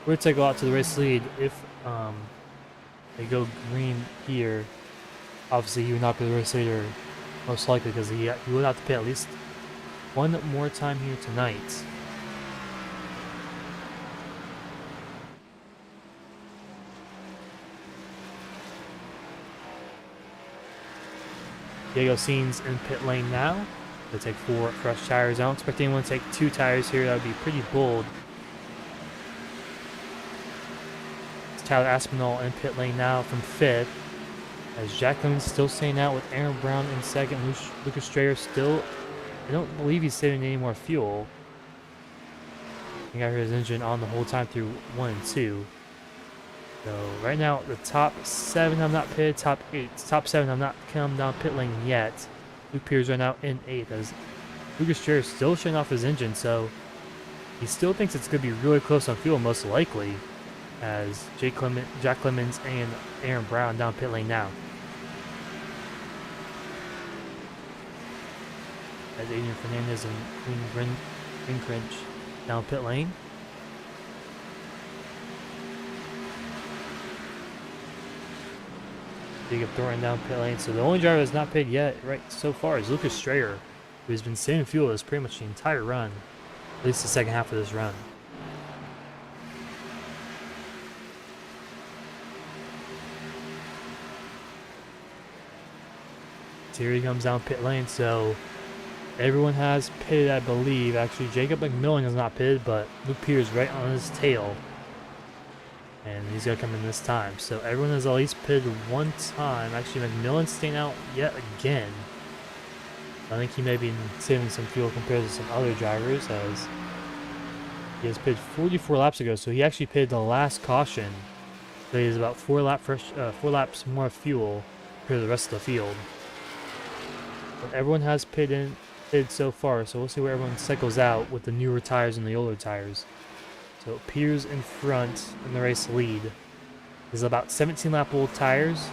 we're going to go out to the race lead. If they go green here, obviously he would not be the race leader, most likely, because he would have to pit at least one more time here tonight. Diego Scene's in pit lane now. They take 4 fresh tires. I don't expect anyone to take 2 tires here. That would be pretty bold. It's Tyler Aspinall in pit lane now from 5th. As Jack Clemens still staying out with Aaron Brown in 2nd. Lucas Strayer still, I don't believe he's saving any more fuel. He got his engine on the whole time through 1 and 2. So right now, the top 7 have not pitted, top 7 have not come down pit lane yet. Luke Peters right now in 8th as Lucas Strayer is still shutting off his engine, so he still thinks it's going to be really close on fuel, most likely, as Jack Clemens and Aaron Brown down pit lane now. as Adrian Fernandez and Queen Brinkridge down pit lane. Jacob Thornton down pit lane. So the only driver that's not pitted yet, right so far, is Lucas Strayer, who has been saving fuel this pretty much the entire run, at least the second half of this run. So here he comes down pit lane. So everyone has pitted, I believe. Actually, Jacob McMillan has not pitted, but Luke Peters right on his tail. And he's going to come in this time. So everyone has at least pitted one time. Actually, McMillan's staying out yet again. I think he may be saving some fuel compared to some other drivers, as he has pitted 44 laps ago. So he actually pitted the last caution. So he has about 4 laps more fuel compared to the rest of the field. But everyone has pitted so far, so we'll see where everyone cycles out with the newer tires and the older tires. So Peters in front in the race lead. There's about 17 lap old tires.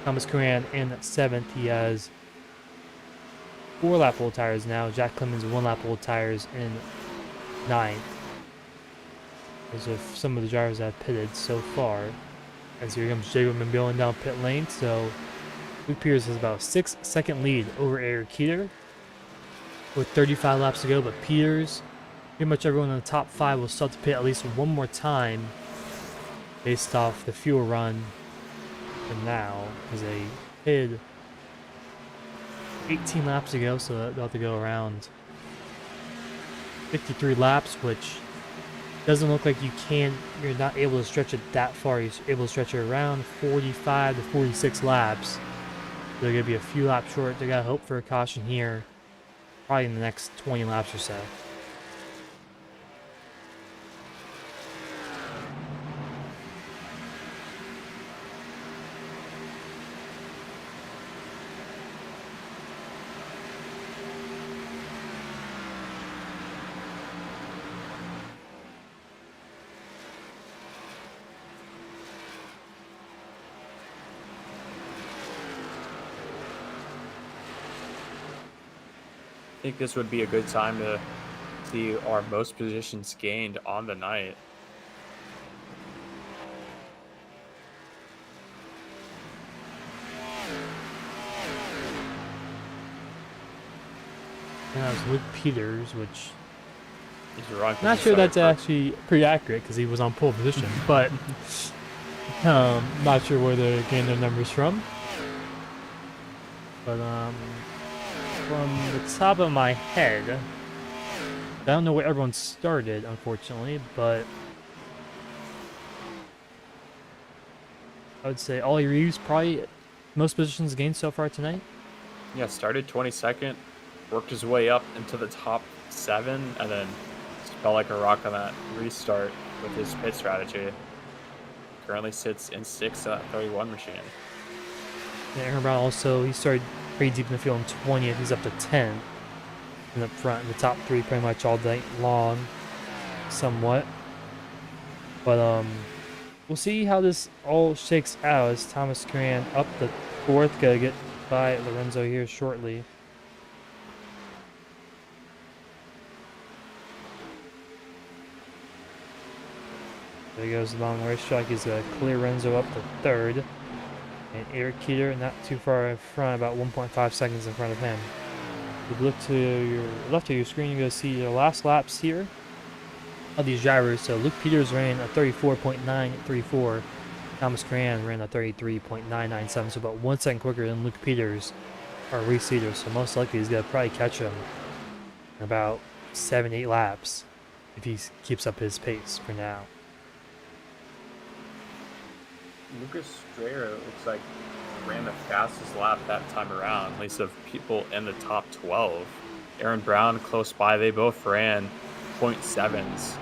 Thomas Coran in 7th. He has 4 lap old tires now. Jack Clemens 1 lap old tires in 9th. Those are some of the drivers that have pitted so far. As here comes Jacob McMillan down pit lane. So Luke Peters has about a 6-second lead over Eric Keeter with 35 laps to go, but Peters, pretty much everyone in the top 5 will start to pit at least one more time based off the fuel run for now, because they pitted 18 laps ago, so they'll have to go around 53 laps, which doesn't look like you're not able to stretch it that far. You're able to stretch it around 45 to 46 laps. They're going to be a few laps short. They got to hope for a caution here, probably in the next 20 laps or so. I think this would be a good time to see our most positions gained on the night. And that was Luke Peters, which Not sure that's actually pretty accurate because he was on pole position, but not sure where they gained their numbers from. But from the top of my head, I don't know where everyone started, unfortunately, but I would say Ollie Reeves probably most positions gained so far tonight. Yeah, started 22nd, worked his way up into the top 7, and then fell like a rock on that restart with his pit strategy. Currently sits in 6th at 31 machine. Yeah, Aaron Brown also, he started pretty deep in the field in 20th. He's up to 10 in the front, in the top 3 pretty much all day long, somewhat. But we'll see how this all shakes out as Thomas Coran up the 4th, gotta get by Lorenzo here shortly. There he goes along the racetrack. He's going to clear Renzo up to 3rd. And Eric Keeter not too far in front, about 1.5 seconds in front of him. If you look to your left of your screen, you're going to see the last laps here of these drivers. So Luke Peters ran a 34.934. Thomas Coran ran a 33.997. So about 1 second quicker than Luke Peters, our race leader. So most likely he's going to probably catch him in about 7-8 laps if he keeps up his pace for now. Lucas Strayer looks like ran the fastest lap that time around, at least of people in the top 12. Aaron Brown close by, they both ran 0.7s.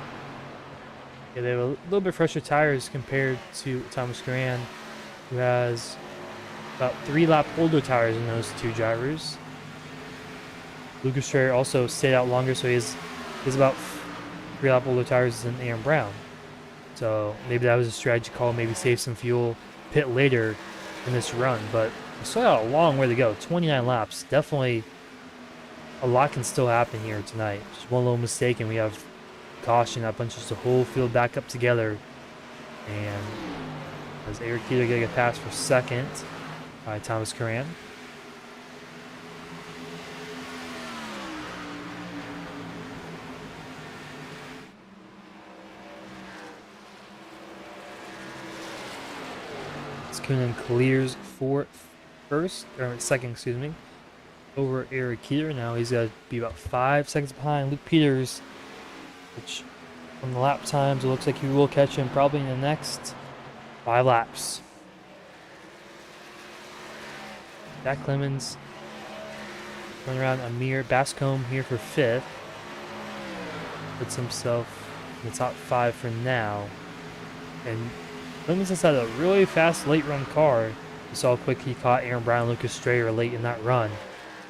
Yeah, they have a little bit fresher tires compared to Thomas Coran, who has about 3 lap older tires than those 2 drivers. Lucas Strayer also stayed out longer, so he's about 3 lap older tires than Aaron Brown. So maybe that was a strategy call, maybe save some fuel, pit later in this run. But we still got a long way to go, 29 laps. Definitely a lot can still happen here tonight. Just one little mistake, and we have caution that bunches the whole field back up together. And as Eric Keeler getting a pass for second by Thomas Curran. Coonan clears for second, excuse me, over Eric Keeler. Now he's got to be about 5 seconds behind Luke Peters, which from the lap times, it looks like he will catch him probably in the next 5 laps. Jack Clemens running around Amir Bascombe here for 5th. Puts himself in the top 5 for now. And Clemens has had a really fast late run car. You saw how quick he caught Aaron Brown and Lucas Strayer late in that run.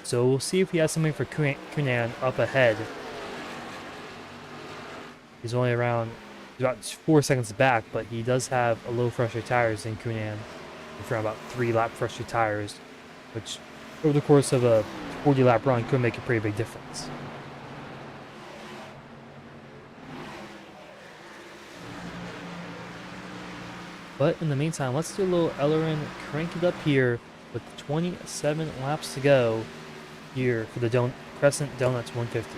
So we'll see if he has something for Coonan up ahead. He's only around about 4 seconds back, but he does have a low frustrated tires in Coonan. For about 3 lap frustrated tires, which over the course of a 40 lap run could make a pretty big difference. But in the meantime, let's do a little Ellerin crank it up here with 27 laps to go here for the Crescent Donuts 150.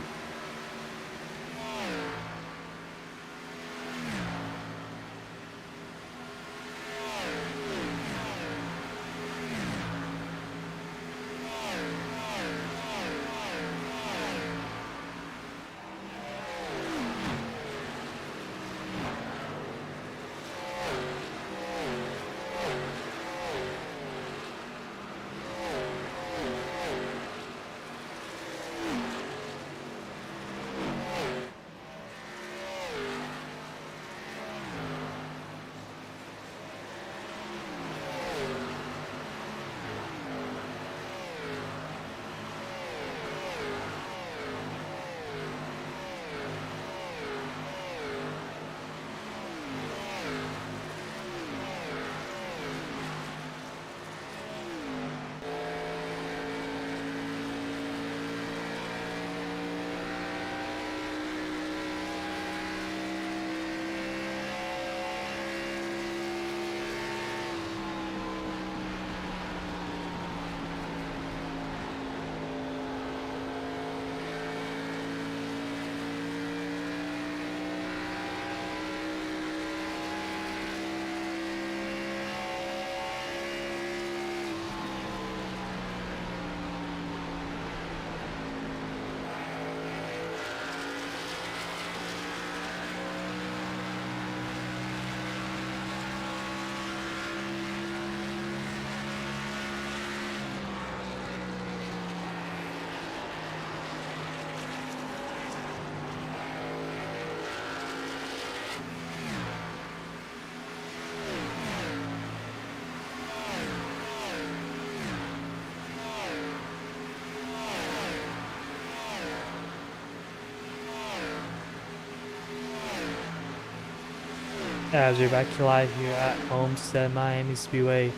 As we're back to live here at Homestead, Miami Speedway.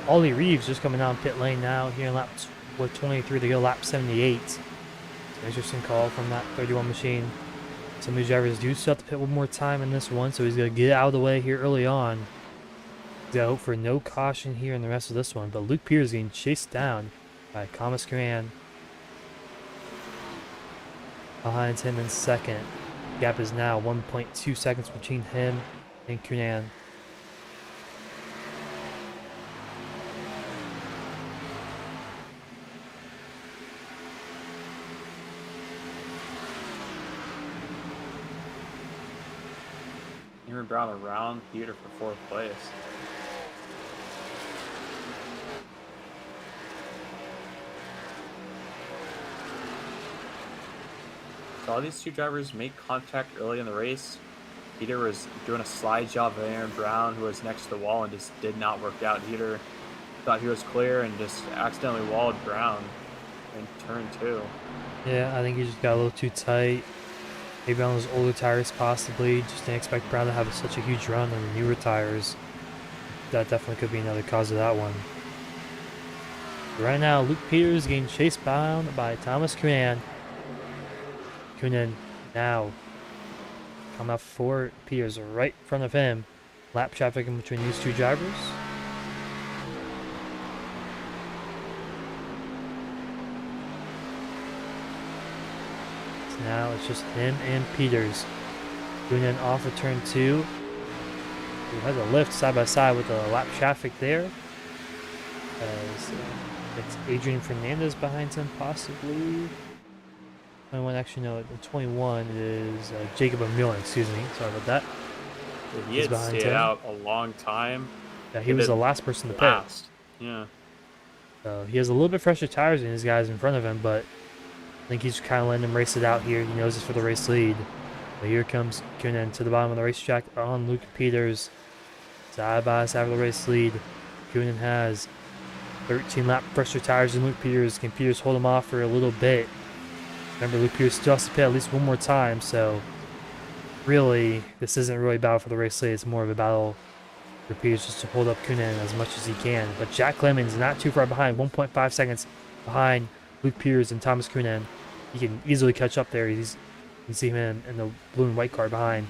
Ollie Reeves just coming down pit lane now here in lap 23 to go lap 78. Interesting call from that 31 machine. Some of these drivers do still have to pit one more time in this one, so he's going to get out of the way here early on. He's got to hope for no caution here in the rest of this one, but Luke Peters getting chased down by Thomas Curran. Behind him in second. Gap is now 1.2 seconds between him and Coonan. Aaron Brown around Peter for 4th place. So all these two drivers make contact early in the race. Peter was doing a slide job of Aaron Brown, who was next to the wall, and just did not work out. Peter thought he was clear and just accidentally walled Brown in turn 2. Yeah, I think he just got a little too tight. Maybe on those older tires possibly. Just didn't expect Brown to have such a huge run on the newer tires. That definitely could be another cause of that one. But right now, Luke Peters getting chased down by Thomas Curran Kunin now coming off 4. Peters right in front of him. Lap traffic in between these two drivers. So now it's just him and Peters. Kunin off of turn 2. He has a lift side by side with the lap traffic there. As it's Adrian Fernandez behind him, possibly. 21, actually, no, the 21 is Jacob O'Millan, excuse me. Sorry about that. He had stayed out a long time. Yeah, he was the last person to pit. Yeah. So he has a little bit fresher tires than his guys in front of him, but I think he's kind of letting them race it out here. He knows it's for the race lead. But here comes Kunin to the bottom of the racetrack on Luke Peters. Side by side for the race lead. Kunin has 13 lap fresher tires than Luke Peters. Can Peters hold him off for a little bit? Remember, Luke Peters still has to pit at least one more time, so really, this isn't really a battle for the race lead. It's more of a battle for Peters just to hold up Kunin as much as he can. But Jack Clemens not too far behind, 1.5 seconds behind Luke Peters and Thomas Kunin. He can easily catch up there. You can see him in the blue and white car behind.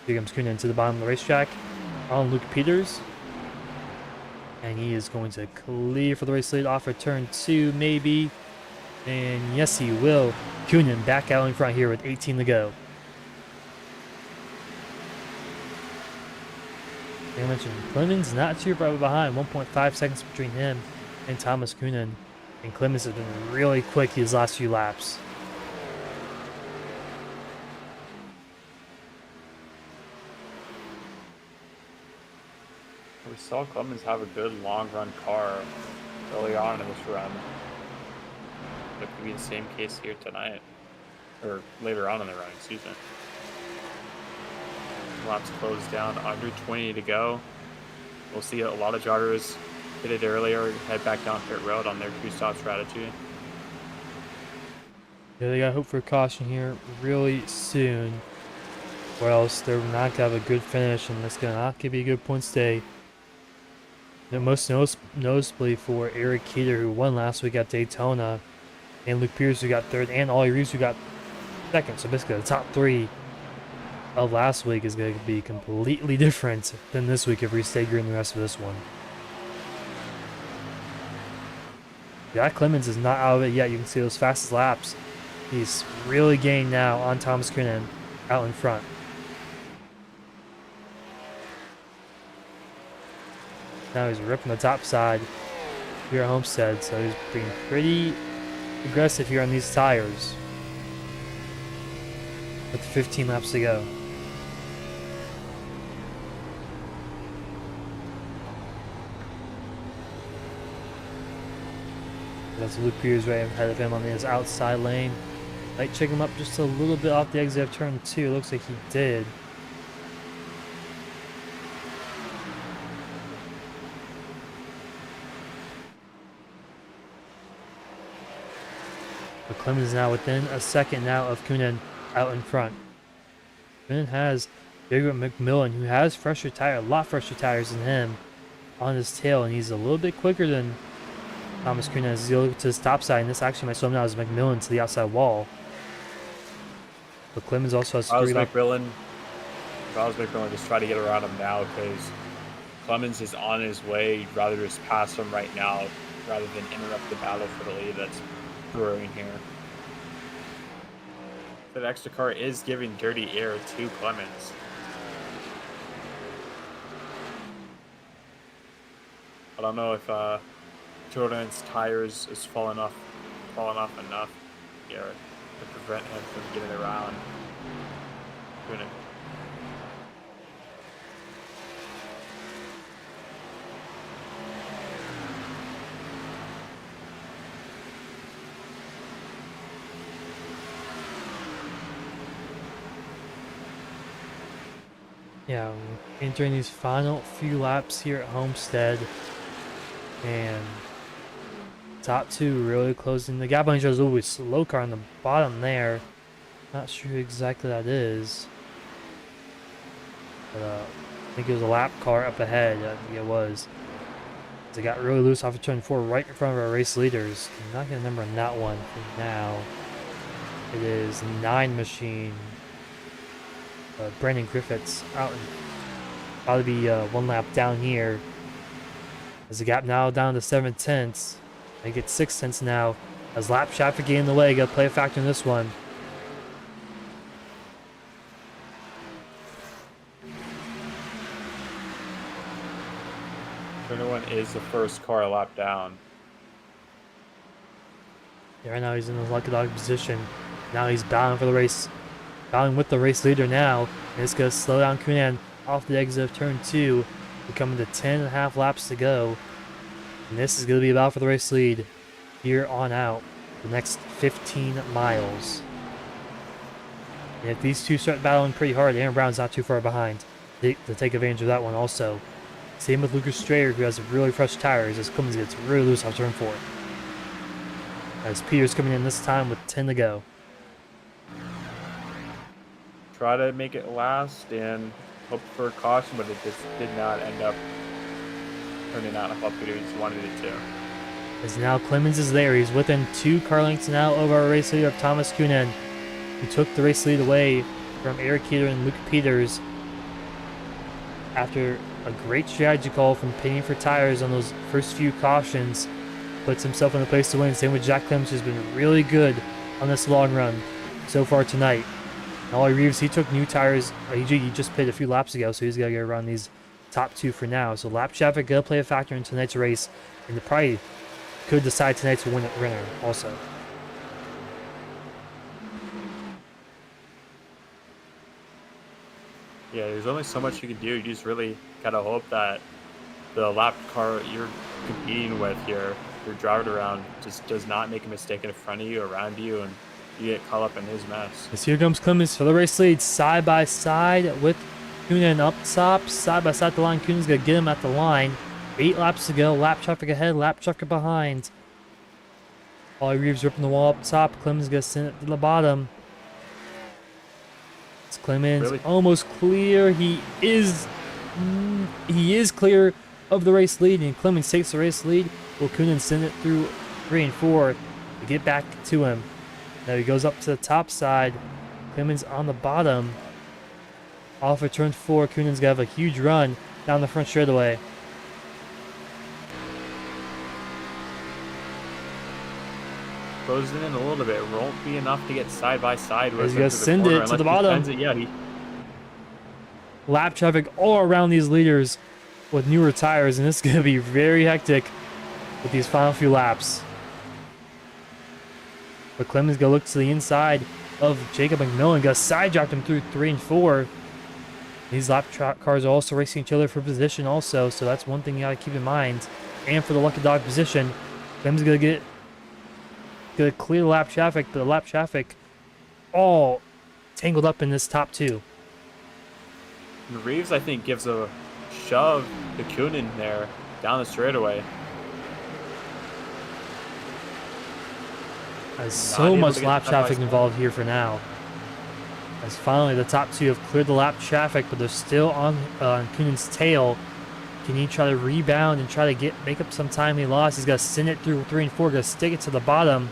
Here comes Kunin to the bottom of the racetrack on Luke Peters. And he is going to clear for the race lead off of turn 2, maybe. And yes, he will. Kunin back out in front here with 18 to go. Like I mentioned, Clemens not too far behind, 1.5 seconds between him and Thomas Kunin. And Clemens has been really quick these last few laps. We saw Clemens have a good long run car early on in this run. It could be the same case here tonight, or later on in the run, excuse me. Laps closed down, under 20 to go. We'll see a lot of drivers hit it earlier, head back down pit road on their two-stop strategy. Yeah, they got hope for caution here really soon, or else they're not gonna have a good finish, and that's gonna not give you a good points day. The most noticeably for Eric Keeter, who won last week at Daytona, and Luke Peters, who got third, and Ollie Reeves, who got second. So basically, the top 3 of last week is going to be completely different than this week if we stay here in the rest of this one. Jack Clemens is not out of it yet. You can see those fastest laps. He's really gained now on Thomas Kunin out in front. Now he's ripping the top side here at Homestead, so he's being pretty aggressive here on these tires with 15 laps to go. That's Luke Peters right ahead of him on his outside lane. Might check him up just a little bit off the exit of turn 2. Looks like he did. But Clemens is now within a second now of Kunin out in front. Kunin has Jacob McMillan, who has fresher tire, a lot fresher tires than him on his tail, and he's a little bit quicker than Thomas Kunin as he looks to the stop side, and this actually might slow him down as McMillan to the outside wall. But Clemens also has If I was McMillan, just try to get around him now because Clemens is on his way. You'd rather just pass him right now rather than interrupt the battle for the lead that's brewing here. That extra car is giving dirty air to Clemens. I don't know if Jordan's tires is falling off enough here to prevent him from getting around. Kunin. Yeah, entering these final few laps here at Homestead, and top 2 really closing the gap on each other. Ooh, slow car on the bottom there. Not sure who exactly that is, but I think it was a lap car up ahead. I think it was. They got really loose off of turn 4 right in front of our race leaders. I'm not gonna number on that one for now. It is 9 machine. Brandon Griffiths out and probably be 1 lap down here. As the gap now down to 7/10. They get 6/10 now. As lap traffic getting in the way, got to play a factor in this one. Turner one is the first car a lap down. Yeah, right now he's in the lucky dog position. Now he's battling for the race. Battling with the race leader now. And it's going to slow down Kunan off the exit of turn 2. We're coming to 10.5 laps to go. And this is going to be about for the race lead here on out. The next 15 miles. And if these two start battling pretty hard, Aaron Brown's not too far behind to take advantage of that one also. Same with Lucas Strayer, who has really fresh tires as Clemens gets really loose off turn 4. As Peters coming in this time with 10 to go. Try to make it last and hope for a caution, but it just did not end up turning out how Peters wanted it to. As now Clemens is there. He's within 2 car lengths now over our race leader of Thomas Kunin, who took the race lead away from Eric Keeter and Luke Peters after a great strategy call from pinning for tires on those first few cautions. Puts himself in the place to win. Same with Jack Clemens, who's been really good on this long run so far tonight. And Ollie Reeves, he took new tires. He just pitted a few laps ago, so he's got to get around these top 2 for now. So lap traffic going to play a factor in tonight's race, and it probably could decide tonight's winner also. Yeah, there's only so much you can do. You just really gotta hope that the lap car you're competing with here, you're driving around, just does not make a mistake in front of you, around you, and you get caught up in his mess. As here comes Clemens for the race lead, side by side with Kunin up top, side by side the line. Kunin's gonna get him at the line. 8 laps to go. Lap traffic ahead, lap traffic behind. Ollie Reeves ripping the wall up top. Clemens gonna send it to the bottom. It's Clemens Really? almost clear. He is clear of the race lead, and Clemens takes the race lead. Will Kunin send it through 3 and 4 to get back to him? Now he goes up to the top side. Clemens on the bottom. Off of turn 4, Kunin's gonna have a huge run down the front straightaway. Closing in a little bit, won't be enough to get side by side with He's him gonna to the send corner it to unless the he bottom. sends it. Yeah, he Lap traffic all around these leaders with newer tires, and this is gonna be very hectic with these final few laps. But Clemens gonna look to the inside of Jacob McMillan, gonna side drop him through 3 and 4. These lap cars are also racing each other for position also, so that's one thing you gotta keep in mind. And for the lucky dog position, Clemens gonna clear the lap traffic, but the lap traffic all tangled up in this top 2. And Reeves, I think, gives a shove to Kunin there down the straightaway. There's Not so able much to get lap side by traffic side. involved here for now. As finally the top 2 have cleared the lap traffic, but they're still on Kunin's tail. Can he try to rebound and try to make up some time he lost? He's got to send it through 3 and 4, got to stick it to the bottom.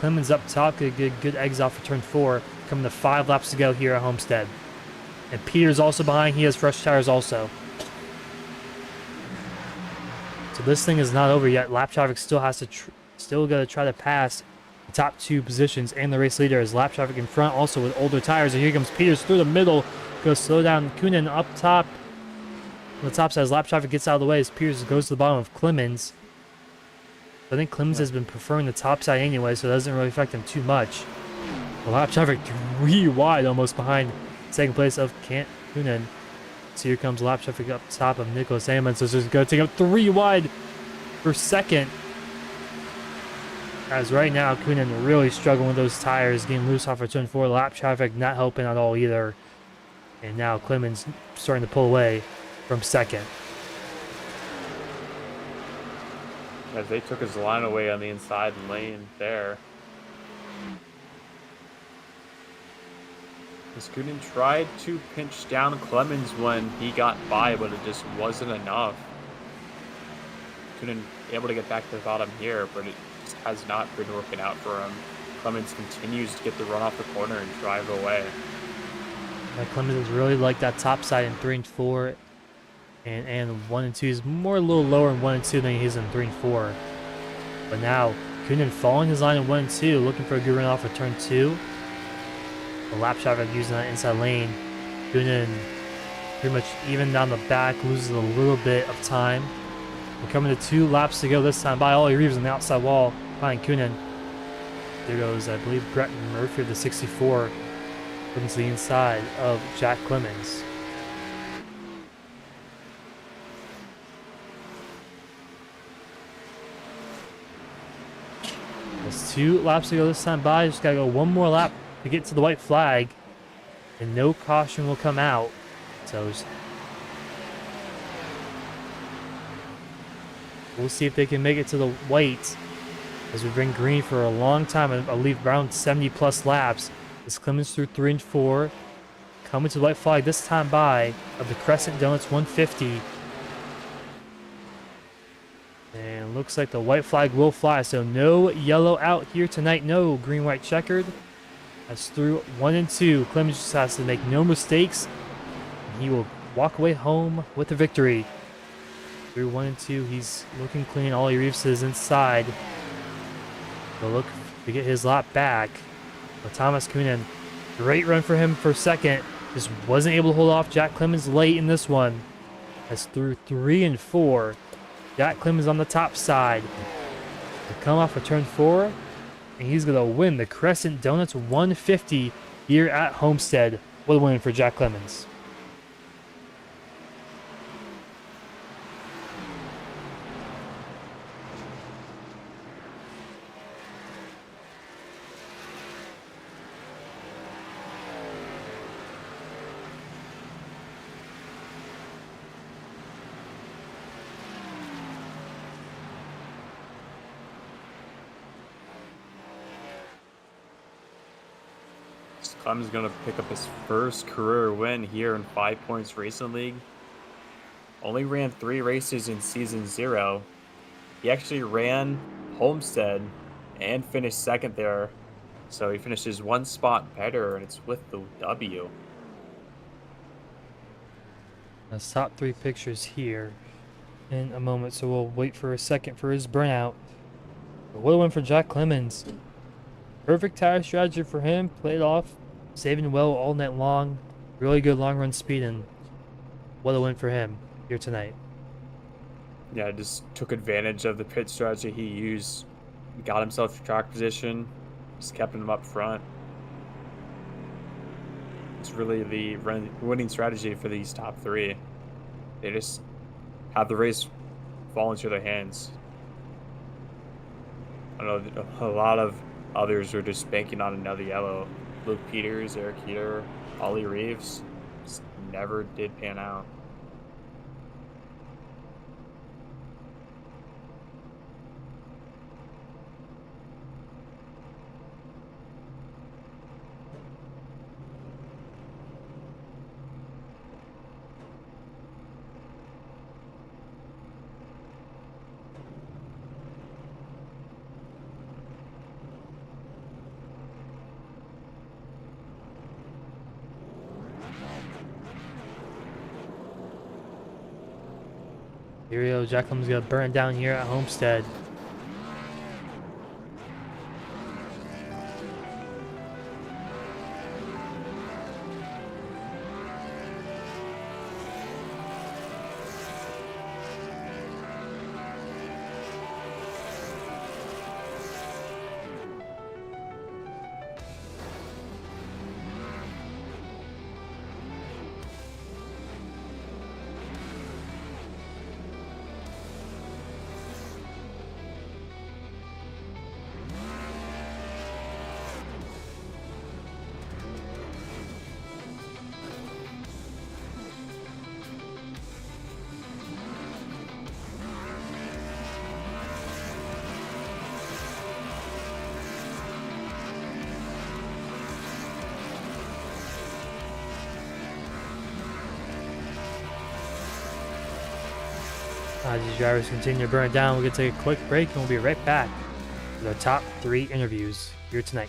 Clemens up top, good exit off for turn 4. Coming to 5 laps to go here at Homestead. And Peter's also behind. He has fresh tires also. So this thing is not over yet. Lap traffic still has to still got to try to pass the top 2 positions and the race leader as lap traffic in front also with older tires. And here comes Peters through the middle. Goes slow down. Kunin up top. On the top side as lap traffic gets out of the way as Peters goes to the bottom of Clemens. I think Clemens has been preferring the top side anyway, so it doesn't really affect him too much. The lap traffic 3 wide almost behind second place of Kunin. So here comes lap traffic up top of Nicholas Hammond. So it's just going to take him 3 wide for second. As right now, Kunin really struggling with those tires, getting loose off of turn 4. Lap traffic not helping at all either. And now Clemens starting to pull away from second. As they took his line away on the inside lane there. Kunin tried to pinch down Clemens when he got by, but it just wasn't enough. Kunin able to get back to the bottom here, but it just has not been working out for him. Clemens continues to get the run off the corner and drive away. Clemens is really like that top side in 3 and 4, and 1 and 2 is more a little lower in 1 and 2 than he is in 3 and 4. But now Kunin following his line in 1 and 2, looking for a good run off of turn 2. The lap shot using that inside lane. Kunin pretty much even down the back, loses a little bit of time. We're coming to 2 laps to go this time by Ollie Reeves on the outside wall behind Kunin. There goes, I believe, Brett Murphy of the 64 looking to the inside of Jack Clemens. There's 2 laps to go this time by. Just got to go 1 more lap to get to the white flag, and no caution will come out. So we'll see if they can make it to the white, as we've been green for a long time. I believe around 70 plus laps. This Clemens through 3 and 4, coming to the white flag this time by of the Crescent Donuts 150. And looks like the white flag will fly, so no yellow out here tonight, no green-white checkered. That's through 1 and 2. Clemens just has to make no mistakes, and he will walk away home with the victory. Through 1 and 2, he's looking clean. Ollie Reeves is inside. He'll look to get his lap back. But Thomas Kunin, great run for him for second. Just wasn't able to hold off Jack Clemens late in this one. That's through 3 and 4. Jack Clemens on the top side. To come off of turn 4, and he's going to win the Crescent Donuts 150 here at Homestead. What a win for Jack Clemens. Clemens is going to pick up his first career win here in 5 Points Racing League. Only ran 3 races in Season 0. He actually ran Homestead and finished second there. So he finishes 1 spot better, and it's with the W. Let's top 3 pictures here in a moment, so we'll wait for a second for his burnout. But what a win for Jack Clemens. Perfect tire strategy for him, played off, saving well all night long. Really good long run speed, and what a win for him here tonight. Yeah, just took advantage of the pit strategy he used. Got himself to track position, just kept him up front. It's really the winning strategy for these top 3. They just have the race fall into their hands. I know a lot of others are just banking on another yellow. Luke Peters, Eric Heater, Ollie Reeves just never did pan out. Here we go, Jack Clemens gonna burn down here at Homestead. As these drivers continue to burn it down, we're going to take a quick break and we'll be right back. with our top 3 interviews here tonight.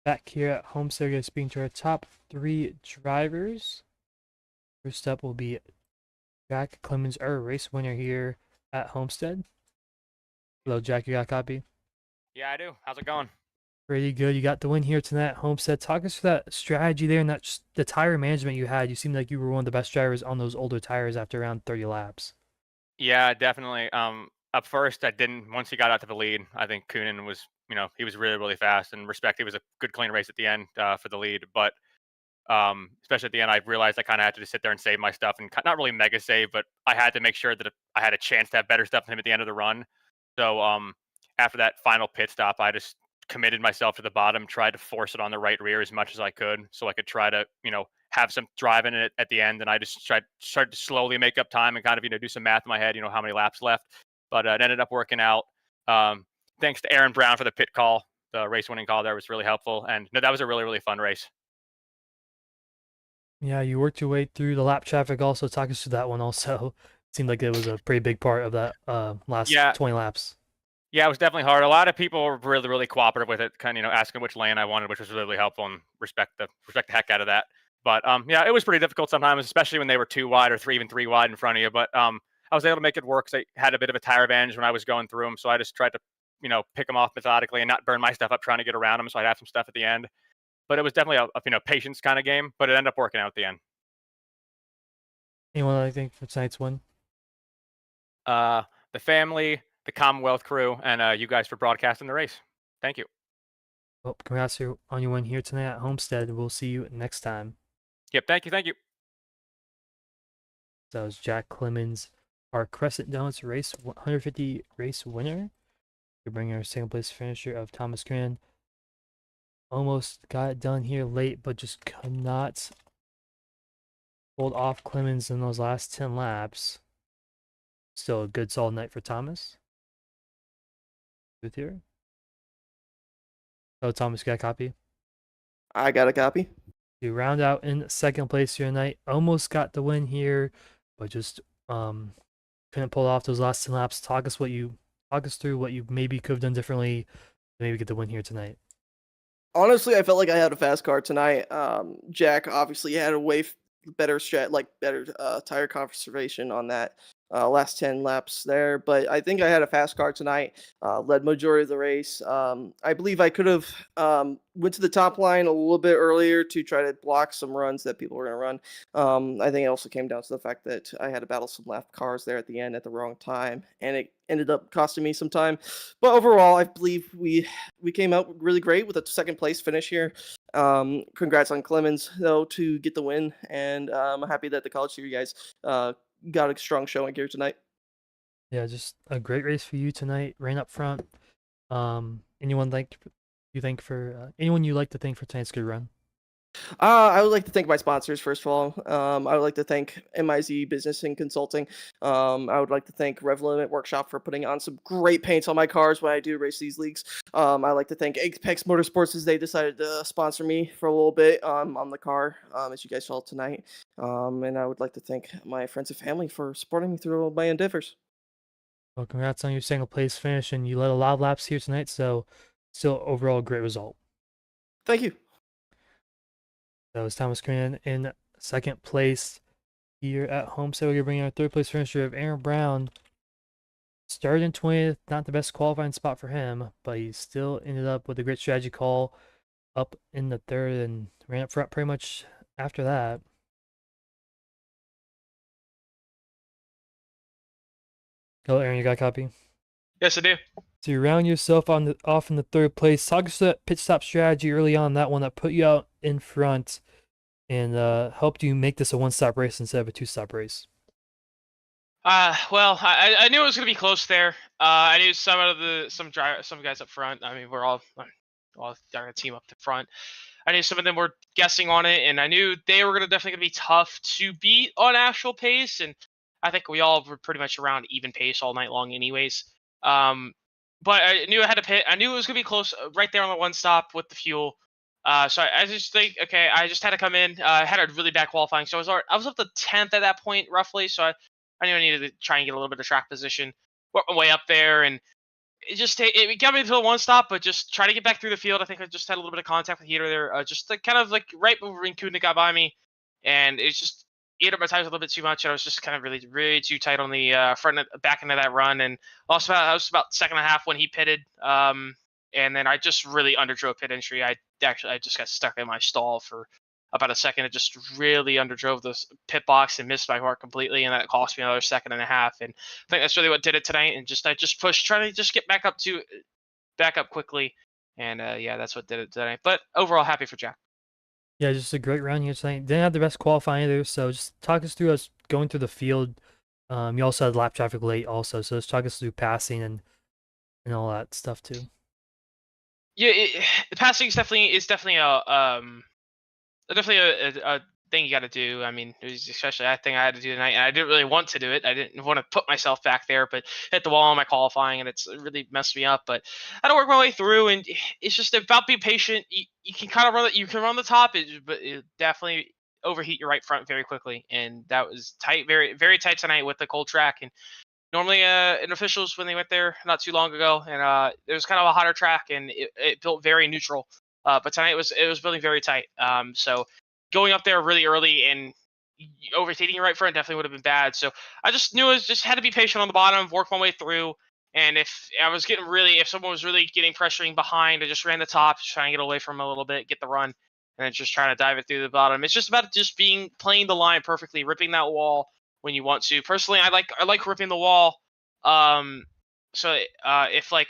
Back here at Homestead, we're going to speak to our top 3 drivers. First up will be Jack Clemens, our race winner here at Homestead. Hello, Jack. You got a copy? Yeah, I do. How's it going? Pretty good. You got the win here tonight at Homestead. Talk us through that strategy there and the tire management you had. You seemed like you were one of the best drivers on those older tires after around 30 laps. Yeah, definitely. Up first, I didn't. Once he got out to the lead, I think Coonan was, he was really, really fast. And respect, it was a good, clean race at the end for the lead. But especially at the end, I realized I kind of had to just sit there and save my stuff and not really mega save, but I had to make sure that I had a chance to have better stuff than him at the end of the run. So after that final pit stop, I just committed myself to the bottom, tried to force it on the right rear as much as I could, so I could try to have some drive in it at the end. And I just started to slowly make up time and kind of do some math in my head, how many laps left. But it ended up working out. Thanks to Aaron Brown for the pit call, the race winning call there was really helpful. And no, that was a really really fun race. Yeah, you worked your way through the lap traffic also. Talk us through that one also. It seemed like it was a pretty big part of that last Yeah, 20 laps. Yeah, it was definitely hard. A lot of people were really, really cooperative with it, kind of, asking which lane I wanted, which was really, really helpful, and respect the heck out of that. But yeah, it was pretty difficult sometimes, especially when they were 2 wide or even 3 wide in front of you. But I was able to make it work. 'Cause I had a bit of a tire advantage when I was going through them, so I just tried to, pick them off methodically and not burn my stuff up trying to get around them, so I'd have some stuff at the end. But it was definitely a patience kind of game, but it ended up working out at the end. Anyone I think for tonight's win? Uh, the family, the Commonwealth crew, and you guys for broadcasting the race. Thank you. Well, congrats on your win here tonight at Homestead. We'll see you next time. Yep, thank you. That was Jack Clemens our Crescent Donuts race 150 race winner. We bring our second place finisher of Thomas Cran. Almost got it done here late, but just could not hold off Clemens in those last 10 laps. Still a good solid night for Thomas. With here. Oh, Thomas, got a copy? I got a copy. To round out in second place here tonight. Almost got the win here, but just couldn't pull off those last 10 laps. Talk us through what you maybe could have done differently to maybe get the win here tonight. Honestly, I felt like I had a fast car tonight. Jack obviously had a better tire conservation on that last 10 laps there, but I think I had a fast car tonight. Led majority of the race. I believe I could have went to the top line a little bit earlier to try to block some runs that people were going to run. I think it also came down to the fact that I had to battle some left cars there at the end at the wrong time, and it ended up costing me some time. But overall, I believe we came out really great with a second place finish here. Congrats on Clemens though to get the win, and I'm happy that the college series guys got a strong showing here tonight. Yeah, just a great race for you tonight. Ran up front. Anyone you like to thank for tonight's good run? I would like to thank my sponsors, first of all. I would like to thank MIZ Business and Consulting. I would like to thank Rev Limit Workshop for putting on some great paints on my cars when I do race these leagues. I like to thank Apex Motorsports as they decided to sponsor me for a little bit on the car, as you guys saw tonight. And I would like to thank my friends and family for supporting me through all my endeavors. Well, congrats on your single place finish, and you led a lot of laps here tonight, so still overall a great result. Thank you. That was Thomas Cran in second place here at Homestead. We're going to bring our third place finisher of Aaron Brown. Started in 20th, not the best qualifying spot for him, but he still ended up with a great strategy call up in the third and ran up front pretty much after that. Hello, Aaron, you got a copy? Yes, I do. So you round yourself off in the third place. Talk us through that pit stop strategy early on, that one that put you out in front and helped you make this a one-stop race instead of a two-stop race. Well, I knew it was gonna be close there. I knew some guys up front. I mean, we're all our team up the front. I knew some of them were guessing on it, and I knew they were definitely gonna be tough to beat on actual pace. And I think we all were pretty much around even pace all night long, anyways. But I knew I had to pit. I knew it was gonna be close, right there on the one stop with the fuel. So I just think, okay, I just had to come in. I had a really bad qualifying, so I was up to 10th at that point, roughly. So I knew I needed to try and get a little bit of track position, work my way up there, and it got me to the one stop, but just try to get back through the field. I think I just had a little bit of contact with Heater there, just kind of like right before Kuna got by me, and it just ate up my tires a little bit too much, and I was just kind of really, really too tight on the back end of that run, and also I was about second and a half when he pitted, and then I just really underdrove pit entry. I just got stuck in my stall for about a second. It just really underdrove the pit box and missed my mark completely, and that cost me another second and a half. And I think that's really what did it tonight. And I just pushed, trying to just get back up quickly. And yeah, that's what did it tonight. But overall, happy for Jack. Yeah, just a great round here tonight. Didn't have the best qualifying either, so just talk us through us going through the field. You also had lap traffic late also, so just talk us through passing and all that stuff too. Yeah, the passing is definitely a thing you got to do. I mean, it was especially that thing I had to do tonight, and I didn't really want to do it. I didn't want to put myself back there, but hit the wall on my qualifying, and it's really messed me up. But I had to work my way through, and it's just about being patient. You can kind of run it. You can run the top, but it definitely overheat your right front very quickly, and that was tight, very very tight tonight with the cold track. And normally, in officials when they went there not too long ago, and it was kind of a hotter track, and it built very neutral. But tonight it was building very tight. So going up there really early and overtaking your right front definitely would have been bad. So I just knew I just had to be patient on the bottom, work my way through. And if someone was really getting pressuring behind, I just ran the top, just trying to get away from them a little bit, get the run, and then just trying to dive it through the bottom. It's just about just playing the line perfectly, ripping that wall when you want to. Personally, I like ripping the wall. So if I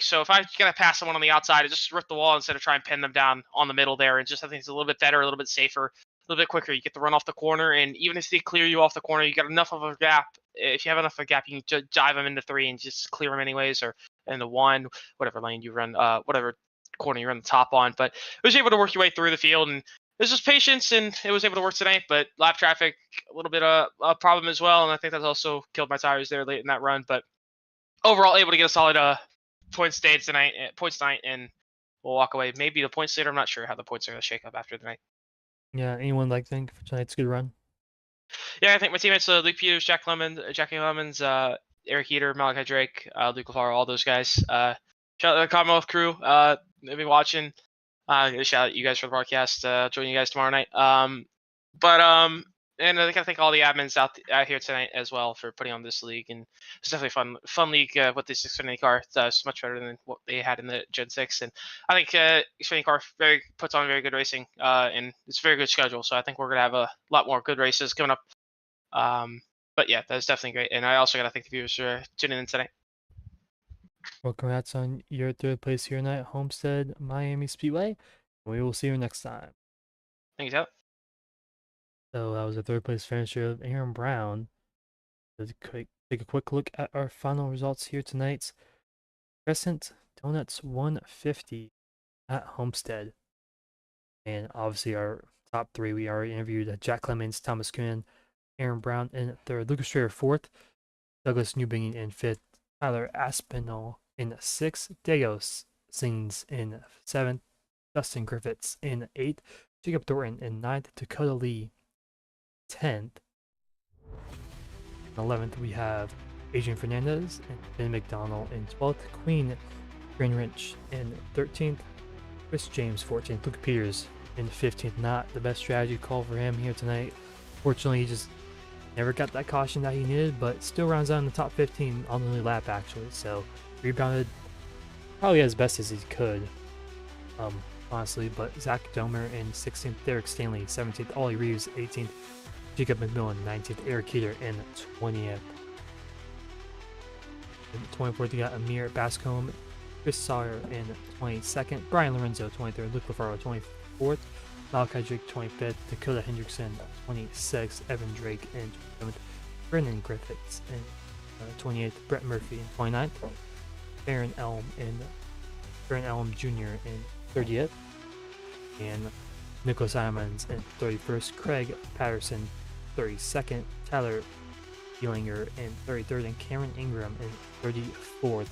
gotta pass someone on the outside, I just rip the wall instead of trying to pin them down on the middle there. And just I think it's a little bit better, a little bit safer, a little bit quicker. You get the run off the corner, and even if they clear you off the corner, you got enough of a gap if you have enough of a gap, you can dive them into 3 and just clear them anyways, or into 1, whatever lane you run, whatever corner you run the top on. But it was able to work your way through the field, and there's just patience, and it was able to work tonight. But lap traffic, a little bit of a problem as well, and I think that's also killed my tires there late in that run. But overall, able to get a solid points tonight, and we'll walk away. Maybe the points later. I'm not sure how the points are going to shake up after tonight. Yeah, anyone think for tonight's good run? Yeah, I think my teammates, Luke Peters, Jackie Lemons, Eric Heater, Malachi Drake, Luke LaFaro, all those guys. Shout out to the Commonwealth crew. They've been watching. Shout out you guys for the broadcast. Join you guys tomorrow night. And I gotta thank all the admins out here tonight as well for putting on this league. And it's definitely fun league with this Xfinity car. It's much better than what they had in the Gen 6. And I think Xfinity car puts on very good racing. And it's a very good schedule. So I think we're gonna have a lot more good races coming up. But yeah, that's definitely great. And I also gotta thank the viewers for tuning in tonight. Well, congrats on your 3rd place here tonight, Homestead Miami Speedway. We will see you next time. Thanks out. So that was the 3rd place finisher of Aaron Brown. Let's take a quick look at our final results here tonight. Crescent Donuts 150 at Homestead. And obviously our top 3, we already interviewed Jack Clemens, Thomas Kuhn, Aaron Brown in 3rd, Lucas Strayer 4th, Douglas Newbing in 5th, Tyler Aspinall in 6th, Deos Sings in 7th, Dustin Griffiths in 8th, Jacob Thornton in 9th, Dakota Lee 10th. 11th, we have Adrian Fernandez and Ben McDonald in 12th, Queen Greenrich in 13th, Chris James 14th, Luke Peters in 15th. Not the best strategy call for him here tonight. Fortunately, he just never got that caution that he needed, but still rounds out in the top 15 on the only lap actually. So rebounded probably as best as he could, honestly. But Zach Domer in 16th, Derek Stanley 17th, Ollie Reeves 18th, Jacob McMillan 19th, Eric Heater in 20th. In 24th, you got Amir Bascombe, Chris Sawyer in 22nd, Brian Lorenzo 23rd, Luke LaFaro 24th, Malachi Drake 25th, Dakota Hendrickson 26th, Evan Drake in 27th, Brendan Griffiths in 28th, Brett Murphy in 29th, Baron Elm Jr. in 30th, and Nicholas Simons in 31st, Craig Patterson 32nd, Tyler Ealinger in 33rd, and Cameron Ingram in 34th.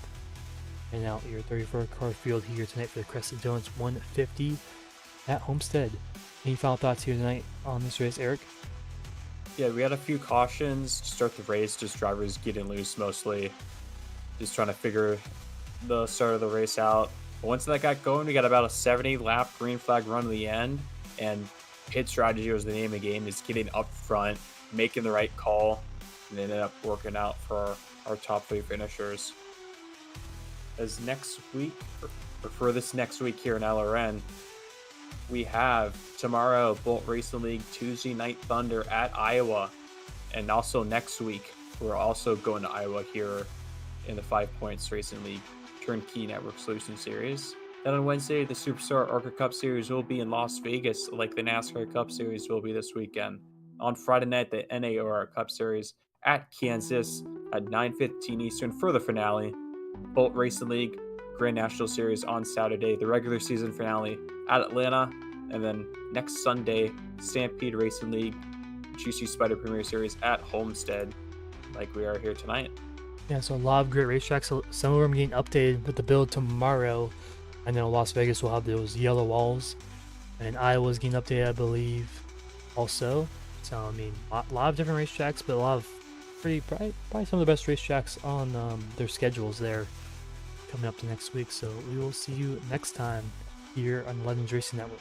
And now your 34 car field here tonight for the Crescent Donuts 150 at Homestead. Any final thoughts here tonight on this race, Eric? Yeah, we had a few cautions to start the race, just drivers getting loose mostly. Just trying to figure the start of the race out. But once that got going, we got about a 70 lap green flag run to the end, and pit strategy was the name of the game, is getting up front, making the right call, and it ended up working out for our top 3 finishers. As next week, or for this next week here in LRN, we have tomorrow Bolt Racing League Tuesday Night Thunder at Iowa, and also next week we're also going to Iowa here in the 5 Points Racing League Turnkey Network Solution Series. Then on Wednesday, the Superstar ARCA Cup Series will be in Las Vegas, like the NASCAR Cup Series will be this weekend. On Friday night, the NAOR Cup Series at Kansas at 9:15 Eastern for the finale. Bolt Racing League Grand National Series on Saturday, the regular season finale at Atlanta, and then next Sunday, Stampede Racing League GC Spider Premier Series at Homestead, like we are here tonight. Yeah, so a lot of great racetracks. Some of them getting updated with the build tomorrow. I know Las Vegas will have those yellow walls, and Iowa's getting updated, I believe, also. So, I mean, a lot of different racetracks, but a lot of probably some of the best racetracks on their schedules there coming up the next week. So we will see you next time here on the Legends Racing Network.